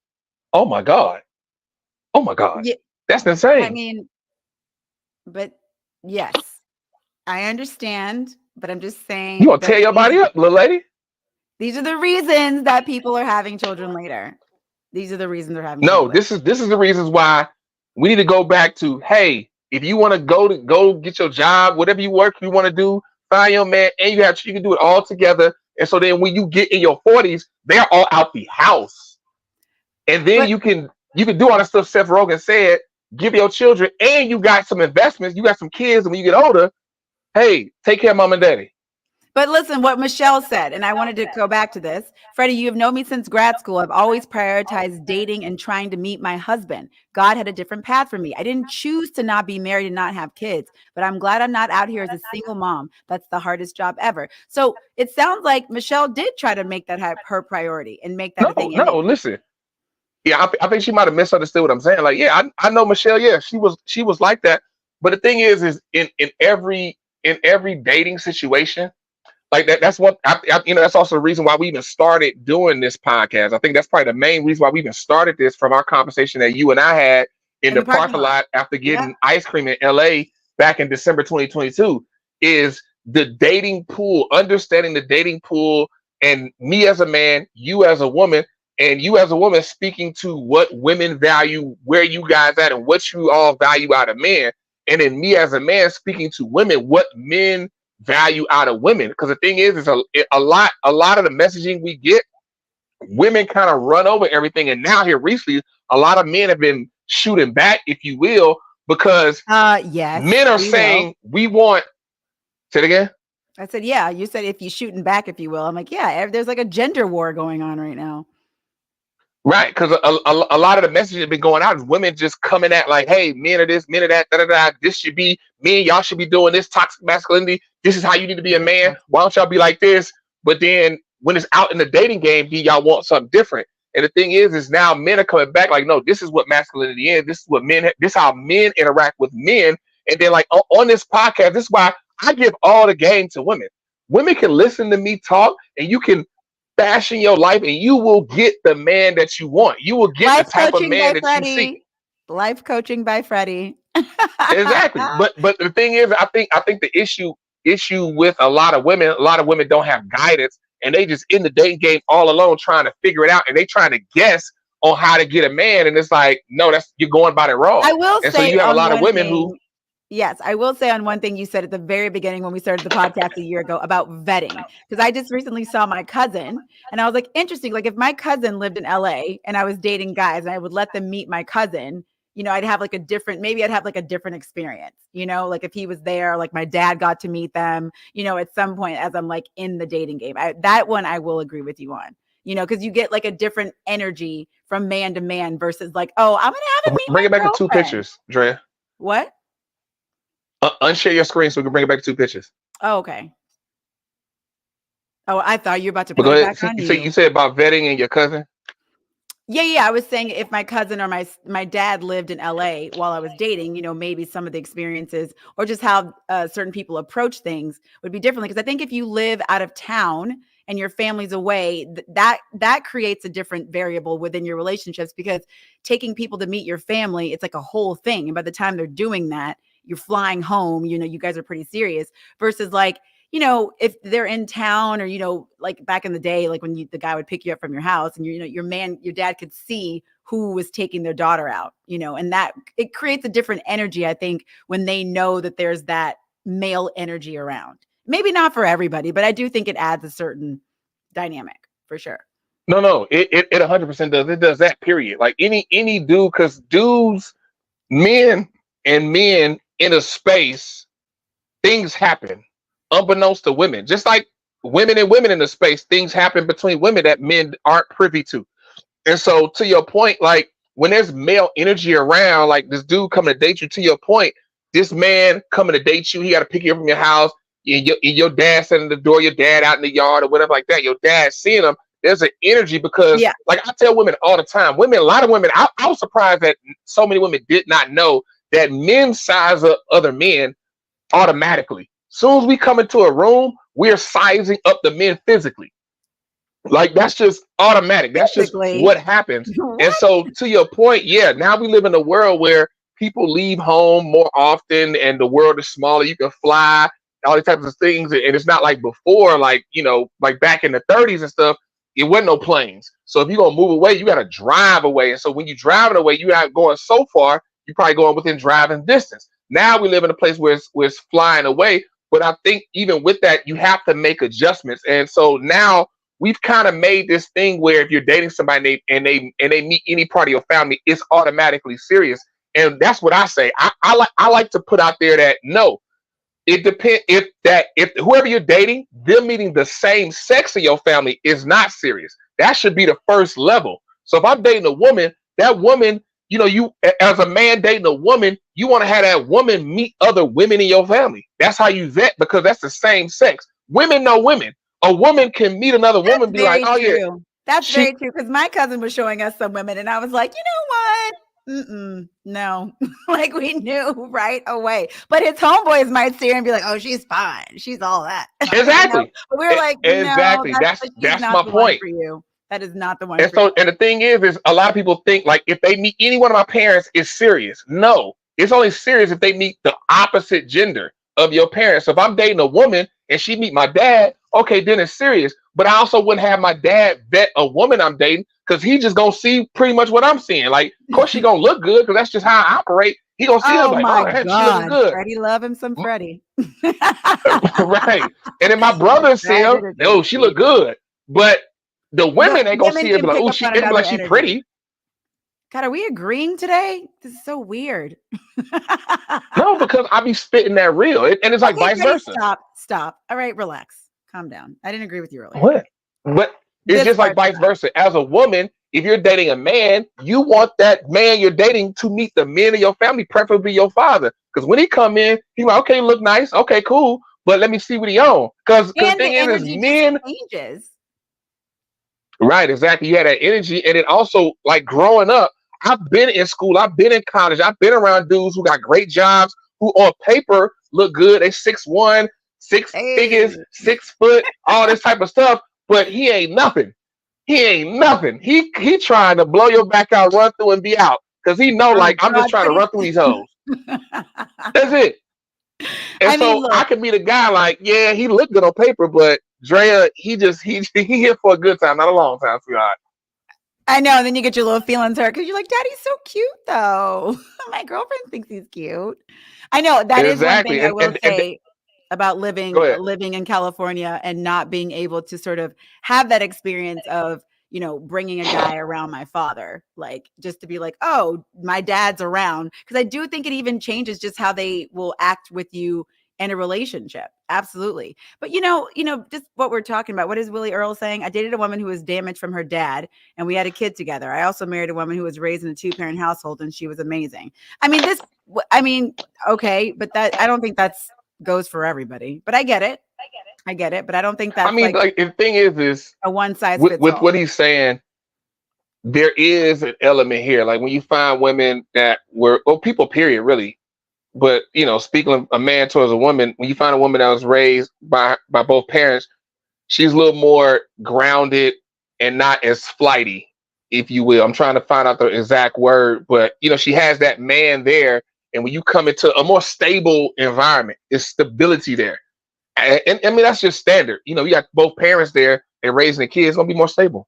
B: Oh my God. Yeah. That's insane.
A: I mean, but yes, I understand, but I'm just saying.
B: You gonna tear your body up, little lady?
A: These are the reasons that people are having children later. These are the reasons they're having.
B: No, this is the reasons why we need to go back to, hey, if you want to go get your job, whatever you want to do, find your man, and you can do it all together. And so then when you get in your 40s, they're all out the house, and then you can do all the stuff Seth Rogen said. Give your children, and you got some investments. You got some kids, and when you get older, hey, take care of mom and daddy.
A: But listen, what Michelle said, and I wanted to go back to this. Freddie, you have known me since grad school. I've always prioritized dating and trying to meet my husband. God had a different path for me. I didn't choose to not be married and not have kids, but I'm glad I'm not out here as a single mom. That's the hardest job ever. So it sounds like Michelle did try to make that her priority and make that a thing.
B: No, listen. Yeah, I think she might have misunderstood what I'm saying. Like, yeah, I know Michelle. Yeah, she was like that. But the thing is in every dating situation, like that's what that's also the reason why we even started doing this podcast. I think that's probably the main reason why we even started this, from our conversation that you and I had in the parking lot after getting ice cream in LA back in December 2022, is the dating pool, understanding the dating pool, and me as a man, you as a woman, and you as a woman speaking to what women value, where you guys at, and what you all value out of men, and then me as a man speaking to women, what men value out of women. Because the thing is a lot of the messaging we get, women kind of run over everything. And now here recently, a lot of men have been shooting back, if you will, because men are saying we want. Say it again.
A: I said, yeah. You said if you shooting back, if you will. I'm like, yeah. There's like a gender war going on right now.
B: Right, because a lot of the messages have been going out is women just coming at like, hey, men are this, men are that, this should be men, y'all should be doing this, toxic masculinity. This is how you need to be a man. Why don't y'all be like this? But then when it's out in the dating game, y'all want something different. And the thing is now men are coming back like, no, this is what masculinity is. This is what this is how men interact with men. And then like on this podcast, this is why I give all the game to women. Women can listen to me talk, and you can fashion your life, and you will get the man that you want. You will get the type of man that you seek.
A: Life coaching by Freddie.
B: Exactly. But the thing is, I think the issue with a lot of women don't have guidance, and they just in the dating game all alone trying to figure it out, and they trying to guess on how to get a man, and it's like, no, you're going about it wrong.
A: I will say,
B: so you have a lot of women who.
A: Yes, I will say on one thing you said at the very beginning when we started the podcast a year ago about vetting, because I just recently saw my cousin and I was like, interesting. Like if my cousin lived in LA and I was dating guys and I would let them meet my cousin, I'd have like a different experience, like if he was there, like my dad got to meet them, at some point as I'm like in the dating game. That one I will agree with you on. you know, because you get like a different energy from man to man versus like, oh, I'm gonna have him meet
B: Bring
A: my
B: it back to two
A: girlfriend.
B: pictures, Drea.
A: What?
B: Unshare your screen so we can bring it back to two pictures.
A: Oh, okay. Oh, I thought you were about to
B: But
A: put
B: go
A: it
B: ahead.
A: back on
B: You
A: you.
B: said about vetting and your cousin.
A: Yeah. I was saying if my cousin or my dad lived in LA while I was dating, you know, maybe some of the experiences or just how certain people approach things would be differently. Because I think if you live out of town and your family's away, that creates a different variable within your relationships, because taking people to meet your family, it's like a whole thing. And by the time they're doing that, you're flying home, you know, you guys are pretty serious versus like, you know, if they're in town or, you know, like back in the day, like when the guy would pick you up from your house and you know, your dad could see who was taking their daughter out, you know, and that it creates a different energy, I think, when they know that there's that male energy around. Maybe not for everybody, but I do think it adds a certain dynamic for sure.
B: No, it 100% does. It does that, period. Like any dude, because dudes, men men in a space, things happen unbeknownst to women. Just like women and women in the space, things happen between women that men aren't privy to. And so, to your point, like when there's male energy around, like this dude coming to date you, to your point, this man coming to date you, he got to pick you up from your house. Your dad sitting at the door, your dad out in the yard or whatever like that. Your dad seeing him. There's an energy because,
A: Yeah.
B: like I tell women all the time, a lot of women, I was surprised that so many women did not know that men size up other men automatically. Soon as we come into a room, we're sizing up the men physically. Like that's just automatic. That's just
A: Physically?
B: what happens.
A: What?
B: And so to your point, yeah, now we live in a world where people leave home more often and the world is smaller. You can fly, all these types of things. And it's not like before, like, you know, like back in the 30s and stuff, it wasn't no planes. So if you're gonna move away, you gotta drive away. And so when you're driving away, you're not going so far, you're probably going within driving distance. Now we live in a place where it's flying away. But I think even with that, you have to make adjustments. And so now we've kind of made this thing where if you're dating somebody and they meet any part of your family, it's automatically serious. And that's what I say. I like to put out there that no, it depends if whoever you're dating, them meeting the same sex of your family is not serious. That should be the first level. So if I'm dating a woman, that woman, you know, you as a man dating a woman, you want to have that woman meet other women in your family. That's how you vet, because that's the same sex. Women know women. A woman can meet another woman and be like, oh yeah,
A: That's very true. Because my cousin was showing us some women, and I was like, you know what? No, like we knew right away. But his homeboys might see her and be like, "Oh, she's fine. She's all that."
B: Exactly.
A: You know? But we were like,
B: exactly.
A: No,
B: That's
A: not
B: my
A: the one
B: point.
A: for you. That is not the one.
B: And
A: for
B: so,
A: you.
B: and the thing is a lot of people think like if they meet any one of my parents, it's serious. No, it's only serious if they meet the opposite gender of your parents. So if I'm dating a woman and she meet my dad, okay, then it's serious. But I also wouldn't have my dad vet a woman I'm dating because he just gonna see pretty much what I'm seeing. Like, of course, she gonna look good because that's just how I operate. He gonna see her
A: Oh
B: like,
A: my
B: oh, she looking
A: God,
B: good.
A: Freddie, love him some Freddie.
B: Right. And then my brother see him, no, she look good. But the women ain't gonna see her and be like, oh, she like she pretty.
A: God, are we agreeing today? This is so weird.
B: No, because I be spitting that real. And it's like vice versa.
A: Stop. All right, relax. Calm down. I didn't agree with you earlier.
B: What? But it's just like vice versa. As a woman, if you're dating a man, you want that man you're dating to meet the men of your family, preferably your father. Because when he come in, he's like, okay, look nice. Okay, cool. But let me see what he on. Because the thing is men
A: changes.
B: Right, exactly. You had that energy. And it also, like growing up, I've been in school, I've been in college, I've been around dudes who got great jobs, who on paper look good. They 6'1", six figures, 6 foot, all this type of stuff. But he ain't nothing. He trying to blow your back out, run through and be out. Because he know, like, I'm just trying to run through these hoes. That's it. And I could be the guy like, yeah, he looked good on paper, but Drea, he here for a good time, not a long time, sweetheart.
A: I know. And then you get your little feelings hurt because you're like, Daddy's so cute, though. My girlfriend thinks he's cute. I know that is one thing I will say about living in California and not being able to sort of have that experience of, you know, bringing a guy around my father, like just to be like, oh, my dad's around. Because I do think it even changes just how they will act with you and a relationship. Absolutely. But just what we're talking about. What is Willie Earl saying? I dated a woman who was damaged from her dad and we had a kid together. I also married a woman who was raised in a 2-parent household and she was amazing. Okay, but I don't think that's goes for everybody, but I get it. But I don't think
B: I
A: that's
B: mean, like the thing is
A: a one size fits
B: with
A: all.
B: what he's saying, there is an element here. Like when you find women that were, well, people, period, really. But speaking of a man towards a woman, when you find a woman that was raised by both parents, she's a little more grounded and not as flighty, if you will. I'm trying to find out the exact word, but she has that man there. And when you come into a more stable environment, there's stability there. And I mean, that's just standard. You got both parents there and raising the kids, it's gonna be more stable.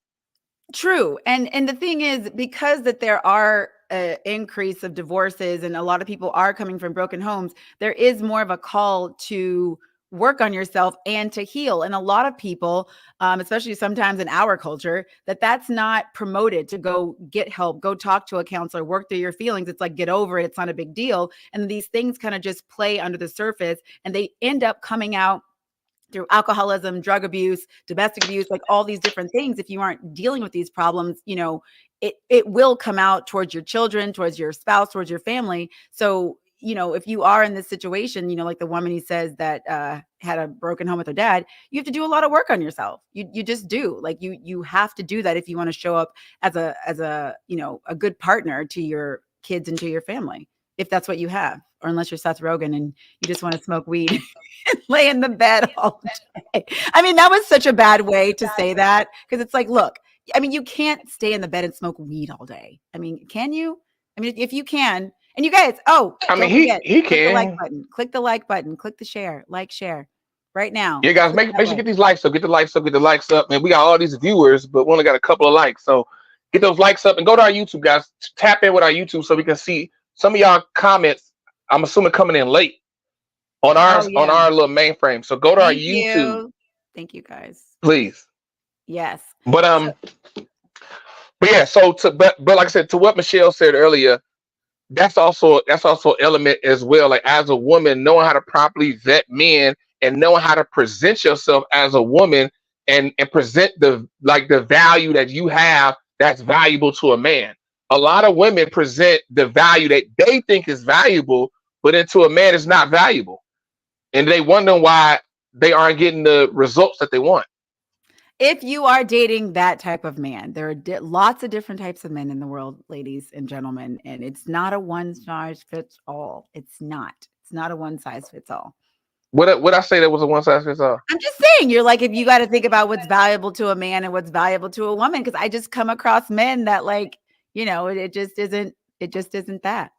A: True. And the thing is, because that there are increase of divorces and a lot of people are coming from broken homes, there is more of a call to work on yourself and to heal. And a lot of people, especially sometimes in our culture, that's not promoted to go get help, go talk to a counselor, work through your feelings. It's like, get over it. It's not a big deal. And these things kind of just play under the surface and they end up coming out through alcoholism, drug abuse, domestic abuse, like all these different things. If you aren't dealing with these problems, it will come out towards your children, towards your spouse, towards your family. So, if you are in this situation, like the woman he says that had a broken home with her dad, you have to do a lot of work on yourself. You just do. Like you have to do that if you want to show up as a good partner to your kids and to your family, if that's what you have, or unless you're Seth Rogen and you just want to smoke weed and lay in the bed all day. I mean, that was such a bad way to say that, because it's like, look, I mean, you can't stay in the bed and smoke weed all day. I mean, can you? I mean, if you can, and you guys,
B: I mean,
A: don't forget,
B: he
A: click the like
B: can.
A: button, click the share, share right now.
B: Yeah, guys,
A: Click
B: make
A: that
B: sure you
A: like.
B: get these likes up, get the likes up, man. We got all these viewers, but we only got a couple of likes. So get those likes up and go to our YouTube, guys. Tap in with our YouTube so we can see some of y'all comments. I'm assuming coming in late on
A: Oh yeah.
B: our little mainframe. So go to our
A: Thank
B: YouTube,
A: you. Thank you guys.
B: please.
A: Yes.
B: But but yeah, so but like I said, to what Michelle said earlier, that's also an element as well. Like as a woman, knowing how to properly vet men and knowing how to present yourself as a woman and present the value that you have that's valuable to a man. A lot of women present the value that they think is valuable, but into a man is not valuable. And they wonder why they aren't getting the results that they want.
A: If you are dating that type of man, there are lots of different types of men in the world, ladies and gentlemen, and it's not a one size fits all. It's not a one size fits all.
B: Would I say that was a one size fits all?
A: I'm just saying, you're like, if you got to think about what's valuable to a man and what's valuable to a woman, because I just come across men that it just isn't that.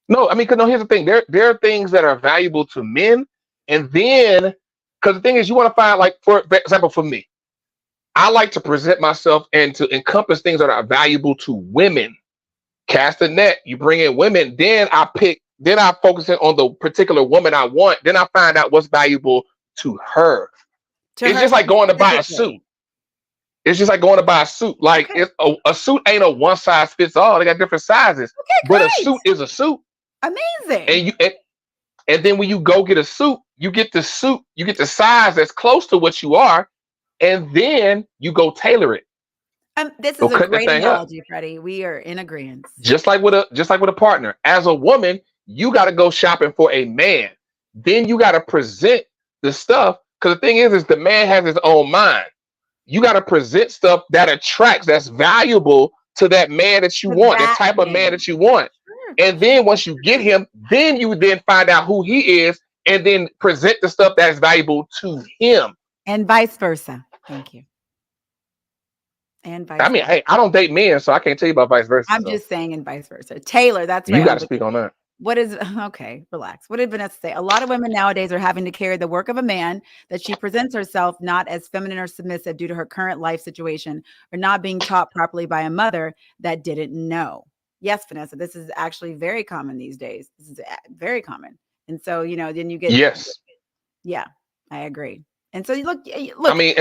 B: No, I mean, because no, here's the thing. There are things that are valuable to men, and then because the thing is, you want to find, like, for example, for me, I like to present myself and to encompass things that are valuable to women. Cast a net, you bring in women, then I focus in on the particular woman I want. Then I find out what's valuable to her. It's just like going to buy a suit. It's just like going to buy a suit. Like a suit ain't a one size fits all. They got different sizes, but a suit is a suit.
A: Amazing.
B: And then when you go get a suit, you get the size that's close to what you are, and then you go tailor it.
A: This is a great analogy, Freddie. We are in agreement.
B: Just like with a partner. As a woman, you got to go shopping for a man. Then you got to present the stuff, because the thing is the man has his own mind. You got to present stuff that attracts, that's valuable to that man that you want, that type of man that you want. And then once you get him, then you find out who he is, and then present the stuff that's valuable to him.
A: And vice versa. Thank you. And vice
B: versa. I mean, hey, I don't date men, so I can't tell you about vice versa.
A: I'm just saying, and vice versa. Taylor, that's right.
B: You got to speak on that.
A: Okay, relax. What did Vanessa say? A lot of women nowadays are having to carry the work of a man, that she presents herself not as feminine or submissive due to her current life situation, or not being taught properly by a mother that didn't know. Yes, Vanessa, this is actually very common these days. This is very common. And so, then you get.
B: Yes.
A: Yeah, I agree. And so look.
B: I mean,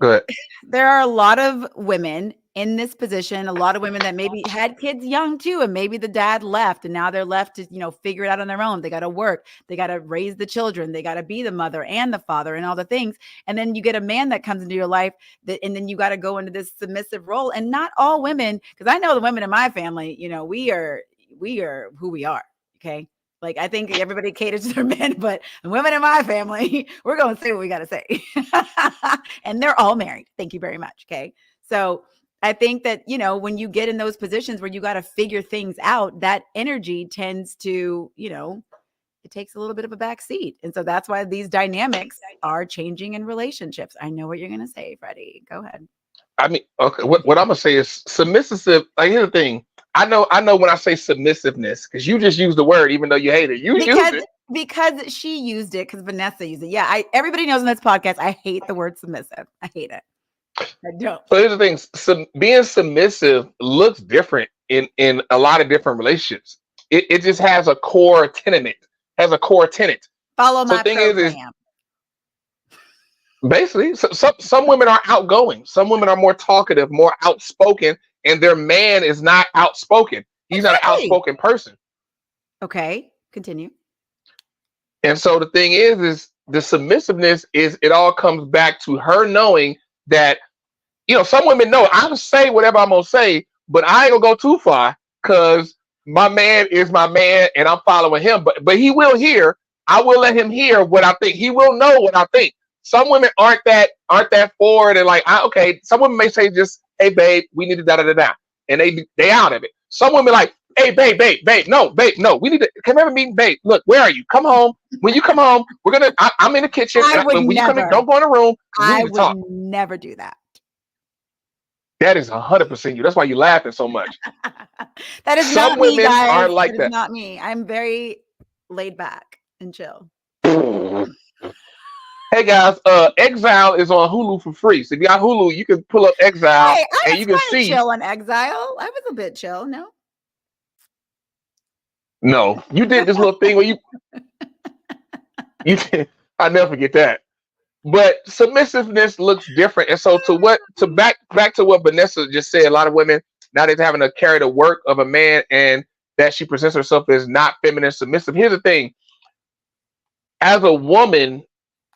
B: go ahead.
A: There are a lot of women in this position, a lot of women that maybe had kids young too, and maybe the dad left and now they're left to, figure it out on their own. They got to work, they got to raise the children, they got to be the mother and the father and all the things. And then you get a man that comes into your life and then you got to go into this submissive role. And not all women, because I know the women in my family, we are who we are. Okay. Like, I think everybody caters to their men, but the women in my family, we're going to say what we got to say. And they're all married. Thank you very much. Okay. So I think that, when you get in those positions where you got to figure things out, that energy tends to, it takes a little bit of a back seat. And so that's why these dynamics are changing in relationships. I know what you're going to say, Freddie. Go ahead.
B: I mean, okay, what I'm gonna say is submissive. Like, here's the thing. I know when I say submissiveness, because you just use the word, even though you hate it. You use it
A: because she used it, because Vanessa used it. Yeah, everybody knows in this podcast, I hate the word submissive. I hate it. I don't.
B: So here's the thing. Being submissive looks different in a lot of different relationships. It just has a core tenet.
A: Follow my program.
B: Basically, some women are outgoing. Some women are more talkative, more outspoken, and their man is not outspoken. He's not an outspoken person.
A: Okay, continue.
B: And so the thing is the submissiveness is, it all comes back to her knowing that, some women know I'll say whatever I'm gonna say, but I ain't gonna go too far because my man is my man and I'm following him. But he will hear. I will let him hear what I think. He will know what I think. Some women aren't that forward and like, okay. Some women may say just, hey babe, we need to da, and they out of it. Some women like, hey babe, no, we need to come have a meeting, babe. Look, where are you? Come home. When you come home, I'm in the kitchen. When you come in, don't go in the room.
A: I would never do that.
B: That is 100% you. That's why you're laughing so much.
A: That is
B: some
A: not
B: women
A: me, guys.
B: Aren't like that.
A: Not me. I'm very laid back and chill.
B: Hey guys, Exile is on Hulu for free. So if you got Hulu, you can pull up Exile and you can see.
A: Chill on Exile. I was a bit chill.
B: No, you did this little thing where you did. I'll never forget that. But submissiveness looks different, and so back to what Vanessa just said. A lot of women now they're having to carry the work of a man, and that she presents herself as not feminine, submissive. Here's the thing: as a woman,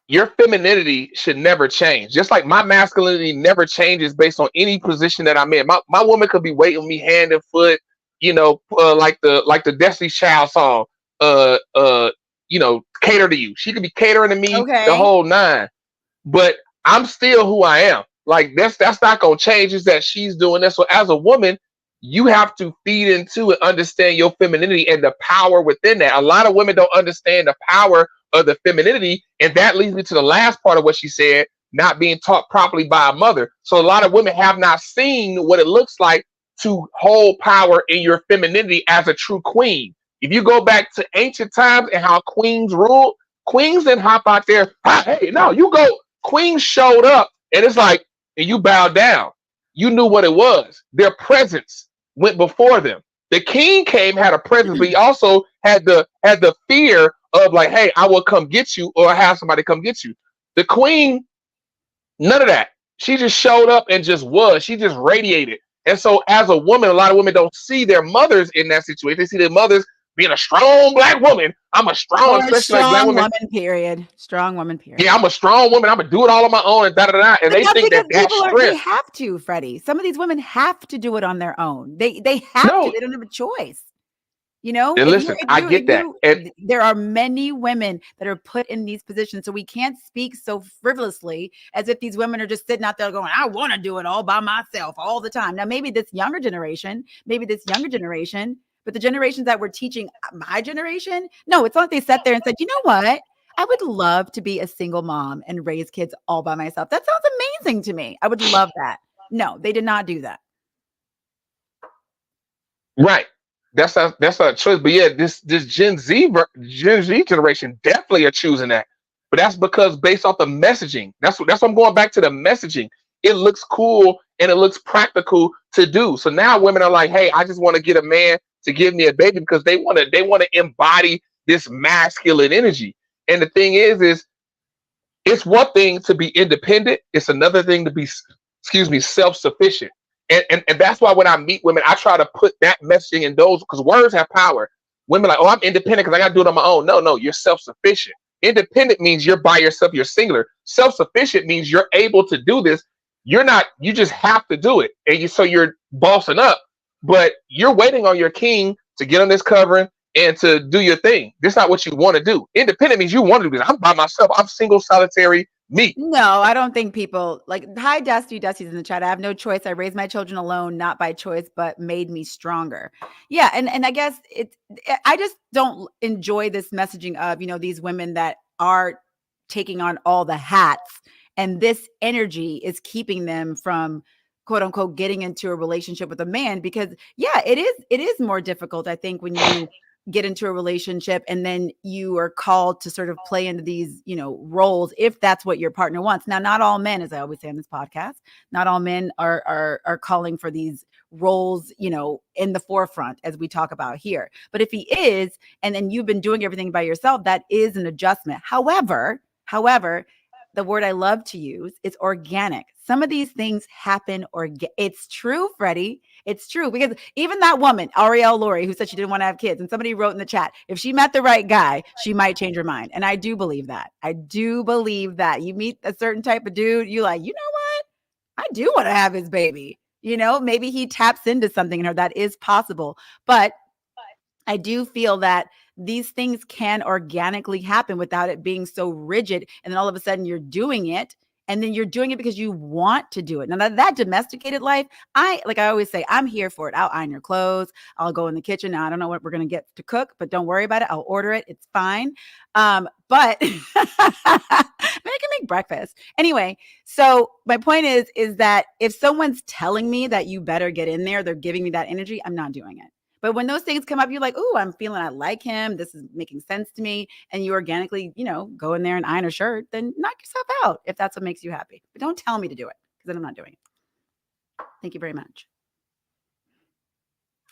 B: your femininity should never change. Just like my masculinity never changes based on any position that I'm in. My woman could be waiting me hand and foot, like the Destiny's Child song, cater to you. She could be catering to me the whole nine, but I'm still who I am. Like that's not gonna change. Is that she's doing that. So as a woman, you have to feed into and understand your femininity and the power within that. A lot of women don't understand the power of the femininity, and that leads me to the last part of what she said, not being taught properly by a mother. So a lot of women have not seen what it looks like to hold power in your femininity as a true queen. If you go back to ancient times and how queens ruled, queens didn't hop out there. Hey, no, you go. Queens showed up, and it's like, and you bowed down. You knew what it was. Their presence went before them. The king came, had a presence, but he also had the fear of like, hey, I will come get you, or have somebody come get you. The queen, none of that. She just showed up and just was. She just radiated. And so as a woman, a lot of women don't see their mothers in that situation. They see their mothers being a strong black woman. I'm a strong, especially like black woman.
A: Strong woman, period.
B: Yeah, I'm a strong woman. I'm gonna do it all on my own and da. And they think that's strength.
A: They have to, Freddie. Some of these women have to do it on their own. They have to. They don't have a choice.
B: And listen, I get that. And
A: there are many women that are put in these positions, so we can't speak so frivolously as if these women are just sitting out there going, I want to do it all by myself all the time. Now, maybe this younger generation, but the generations that were teaching my generation, no, it's not like they sat there and said, you know what? I would love to be a single mom and raise kids all by myself. That sounds amazing to me. I would love that. No, they did not do that.
B: Right. That's a choice. But yeah, this Gen Z generation definitely are choosing that. But that's because based off the messaging. That's what I'm going back to, the messaging. It looks cool and it looks practical to do. So now women are like, hey, I just want to get a man to give me a baby because they want to embody this masculine energy. And the thing is it's one thing to be independent. It's another thing to be, self-sufficient. And that's why when I meet women, I try to put that messaging in those, because words have power. Women like, oh, I'm independent because I got to do it on my own. No, you're self-sufficient. Independent means you're by yourself, you're singular. Self-sufficient means you're able to do this. You're not, you just have to do it. And so you're bossing up, but you're waiting on your king to get on this covering and to do your thing. This is not what you want to do. Independent means you want to do this. I'm by myself. I'm single, solitary, me.
A: No, I don't think people like, hi, Dusty. Dusty's in the chat. I have no choice. I raised my children alone, not by choice, but made me stronger. Yeah. And I guess I just don't enjoy this messaging of, these women that are taking on all the hats, and this energy is keeping them from, quote unquote, getting into a relationship with a man, because it is more difficult, I think, when you get into a relationship and then you are called to sort of play into these, roles, if that's what your partner wants. Now, not all men, as I always say on this podcast, not all men are calling for these roles, in the forefront, as we talk about here. But if he is, and then you've been doing everything by yourself, that is an adjustment. However, the word I love to use is organic. Some of these things happen it's true, Freddie. It's true, because even that woman, Ariel Laurie, who said she didn't want to have kids, and somebody wrote in the chat, if she met the right guy, she might change her mind. And I do believe that. You meet a certain type of dude, you like, you know what? I do want to have his baby. Maybe he taps into something in her that is possible. But I do feel that these things can organically happen without it being so rigid. And then all of a sudden you're doing it, and then you're doing it because you want to do it. Now that domesticated life, I always say, I'm here for it. I'll iron your clothes. I'll go in the kitchen. Now, I don't know what we're going to get to cook, but don't worry about it. I'll order it. It's fine. But I can make breakfast. Anyway, so my point is that if someone's telling me that you better get in there, they're giving me that energy, I'm not doing it. But when those things come up, you're like, oh, I'm feeling I like him. This is making sense to me. And you organically, go in there and iron a shirt, then knock yourself out if that's what makes you happy. But don't tell me to do it, because then I'm not doing it. Thank you very much.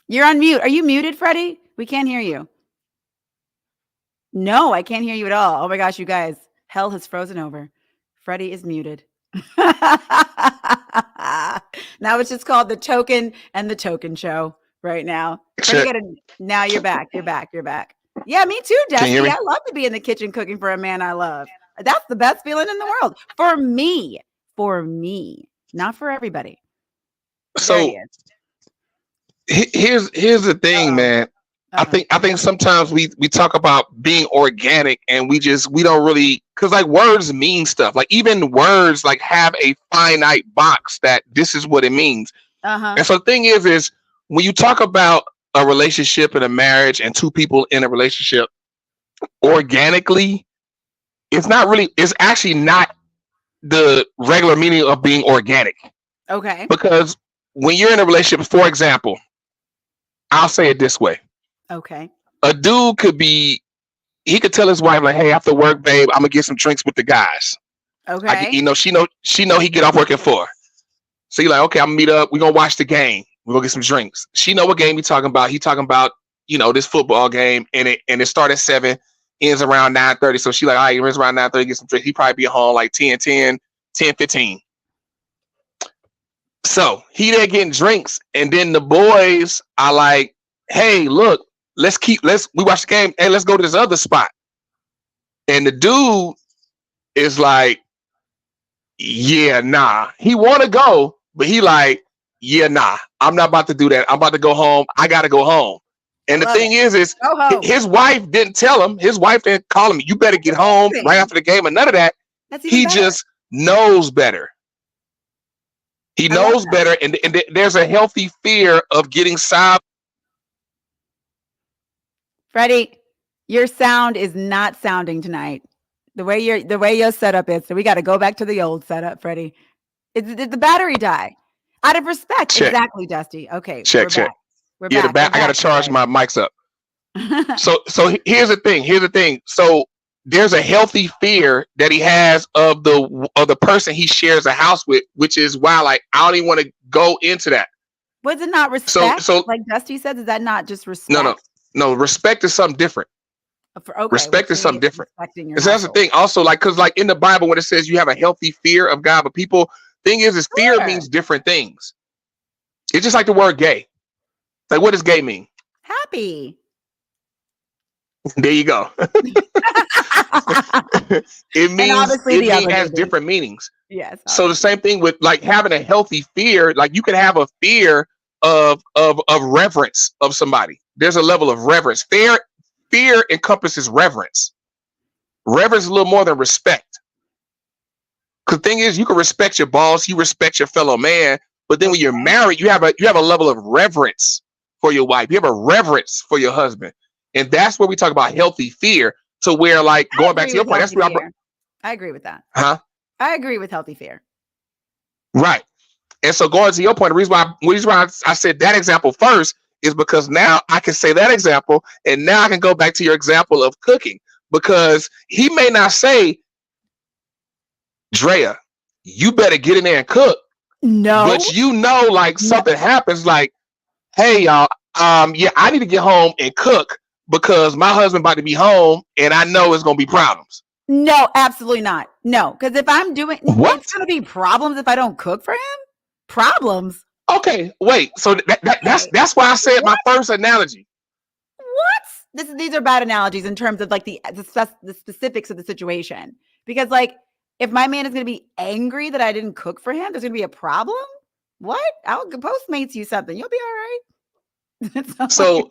A: You're on mute. Are you muted, Freddie? We can't hear you. No, I can't hear you at all. Oh my gosh, you guys. Hell has frozen over. Freddie is muted. Now it's just called the Token and the Token Show right now. Now you're back. You're back. Yeah, me too, Dusty. I love to be in the kitchen cooking for a man I love. That's the best feeling in the world. For me, not for everybody.
B: So here's the thing, man. I think sometimes we talk about being organic, and we don't really, because like words mean stuff. Like even words like have a finite box that this is what it means. And so the thing is when you talk about a relationship and a marriage and two people in a relationship organically, it's actually not the regular meaning of being organic.
A: Okay.
B: Because when you're in a relationship, for example, I'll say it this way.
A: Okay.
B: A dude he could tell his wife, like, hey, after work, babe, I'm gonna get some drinks with the guys.
A: Okay.
B: She know he get off work at 4. So you're like, okay, I'm gonna meet up. We're gonna watch the game. We're gonna get some drinks. She know what game he talking about. He talking about, this football game, and it started at 7, ends around 9:30. So she like, all right, it ends around 9:30, get some drinks. He probably be home like 10:15. So he there getting drinks, and then the boys are like, hey, look, we watch the game, and let's go to this other spot. And the dude is like, yeah, nah. He want to go, but he like, yeah, nah, I'm not about to do that. I'm about to go home. I got to go home. And the thing is his wife didn't tell him. His wife didn't call him, you better get home right after the game, and none of that. He just knows better. He knows better, and there's a healthy fear of getting sobbed.
A: Freddie, your sound is not sounding tonight. The way your setup is. So we got to go back to the old setup, Freddie. Did the battery die? Out of respect.
B: Check.
A: Exactly, Dusty. Okay.
B: Check.
A: We're back.
B: I got to charge my mics up. So here's the thing. So there's a healthy fear that he has of the person he shares a house with, which is why, like, I don't even want to go into that.
A: Was it not respect? So like Dusty says, is that not just respect?
B: No. Respect is something different. Respect is something different. And so that's the thing. Also, because in the Bible, when it says you have a healthy fear of God, but fear means different things. It's just like the word gay. Like, what does gay mean?
A: Happy.
B: There you go. It has different meanings.
A: Yes.
B: So the same thing with like having a healthy fear. Like you can have a fear of reverence of somebody. There's a level of reverence. Fear encompasses reverence. Reverence is a little more than respect. Because the thing is, you can respect your boss, you respect your fellow man, but then when you're married, you have a level of reverence for your wife. You have a reverence for your husband. And that's where we talk about healthy fear, to where, like, going back to your point, that's where
A: I agree with that.
B: Huh?
A: I agree with healthy fear.
B: Right. And so going to your point, the reason why I said that example first is because now I can say that example, and now I can go back to your example of cooking, because he may not say, Drea, you better get in there and cook.
A: No.
B: But you know, like something happens, like, hey, y'all, yeah, I need to get home and cook because my husband about to be home and I know it's going to be problems.
A: No, absolutely not. No, because if I'm doing,
B: what?
A: It's going to be problems if I don't cook for him? Problems?
B: Okay, wait. So that's why I said my first analogy.
A: What? These are bad analogies in terms of like the specifics of the situation. Because like, if my man is going to be angry that I didn't cook for him, there's going to be a problem? What? I'll Postmates you something. You'll be all right.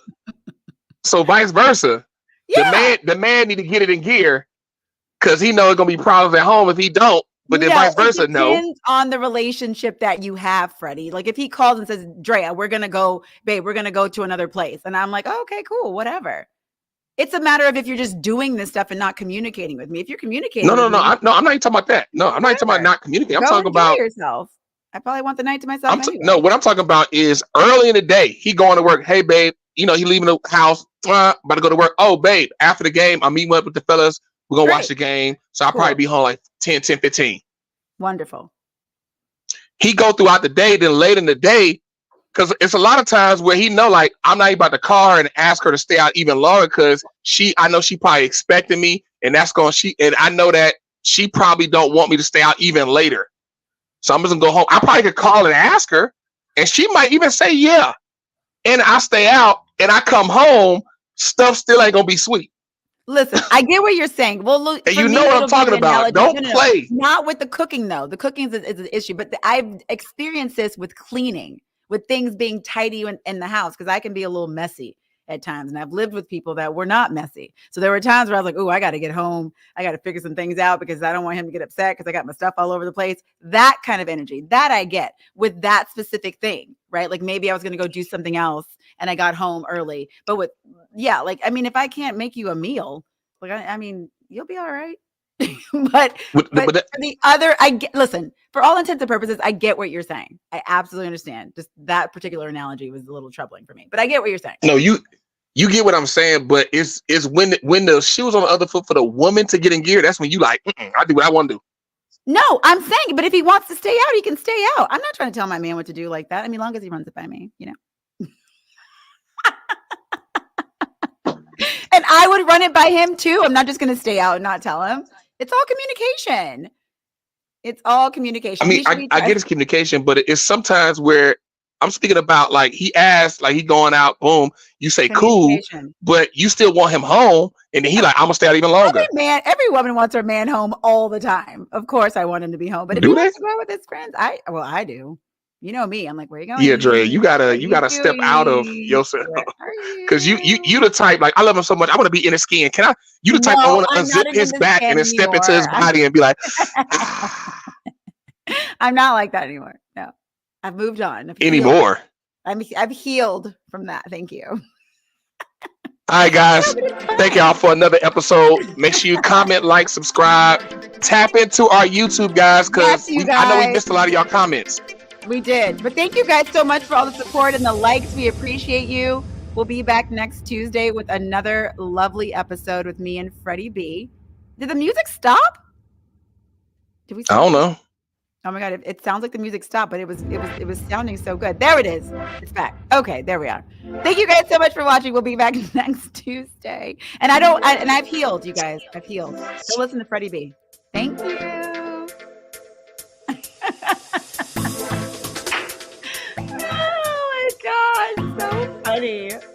B: So vice versa. Yeah. The man need to get it in gear because he knows it's going to be problems at home if he don't. But then vice versa, no.
A: It depends on the relationship that you have, Freddie. Like if he calls and says, Drea, we're going to go to another place. And I'm like, oh, okay, cool, whatever. It's a matter of if you're just doing this stuff and not communicating with me. If you're communicating,
B: no, I'm not even talking about that. No, I'm not even talking about not communicating. I'm talking about
A: yourself. I probably want the night to myself. Anyway.
B: No, what I'm talking about is early in the day, he going to work. Hey, babe, he leaving the house, about to go to work. Oh, babe, after the game, I'm meeting up with the fellas. We're going to watch the game. So I'll probably be home like 10:15.
A: Wonderful.
B: He go throughout the day, then late in the day, because it's a lot of times where he know, like, I'm not even about to call her and ask her to stay out even longer because I know she probably expecting me, and and I know that she probably don't want me to stay out even later. So I'm just gonna go home. I probably could call and ask her, and she might even say yeah. And I stay out, and I come home, stuff still ain't gonna be sweet.
A: Listen, I get what you're saying. Well, look,
B: and you know what I'm talking about. Don't play.
A: Not with the cooking though. The cooking is an issue, but I've experienced this with cleaning, with things being tidy in the house, because I can be a little messy at times. And I've lived with people that were not messy. So there were times where I was like, oh, I got to get home. I got to figure some things out because I don't want him to get upset because I got my stuff all over the place. That kind of energy that I get with that specific thing, right? Like maybe I was going to go do something else and I got home early. But if I can't make you a meal, like, I mean, you'll be all right. but the other, listen, for all intents and purposes, I get what you're saying. I absolutely understand. Just that particular analogy was a little troubling for me, but I get what you're saying.
B: No, you get what I'm saying, but it's when the shoe's on the other foot for the woman to get in gear, that's when you like, I do what I want to do.
A: No, I'm saying, but if he wants to stay out, he can stay out. I'm not trying to tell my man what to do like that. I mean, long as he runs it by me, And I would run it by him too. I'm not just going to stay out and not tell him. It's all communication. It's all communication.
B: I mean, I get his communication, but it's sometimes where I'm speaking about, like, he asked, like, he going out, boom, you say cool, but you still want him home, and then he like, I'm gonna stay out even longer.
A: Every woman wants her man home all the time. Of course, I want him to be home, but if he wants to go with his friends, I do. You know me. I'm like, where you going?
B: Yeah, Dre, you gotta step out of yourself, because you the type, like, I love him so much. I want to be in his skin. You the type I want to unzip his back and then step into his body and be like,
A: I'm not like that anymore. No, I've moved on. I've healed from that. Thank you.
B: All right, guys. Thank y'all for another episode. Make sure you comment, like, subscribe, tap into our YouTube, guys, because I know we missed a lot of y'all comments.
A: We did. But thank you guys so much for all the support and the likes. We appreciate you. We'll be back next Tuesday with another lovely episode with me and Freddie B. Did the music stop? Did we stop?
B: I don't know.
A: Oh my God. It sounds like the music stopped, but it was sounding so good. There it is. It's back. Okay, there we are. Thank you guys so much for watching. We'll be back next Tuesday. And I've healed, you guys. I've healed. So listen to Freddie B. Thank you. funny.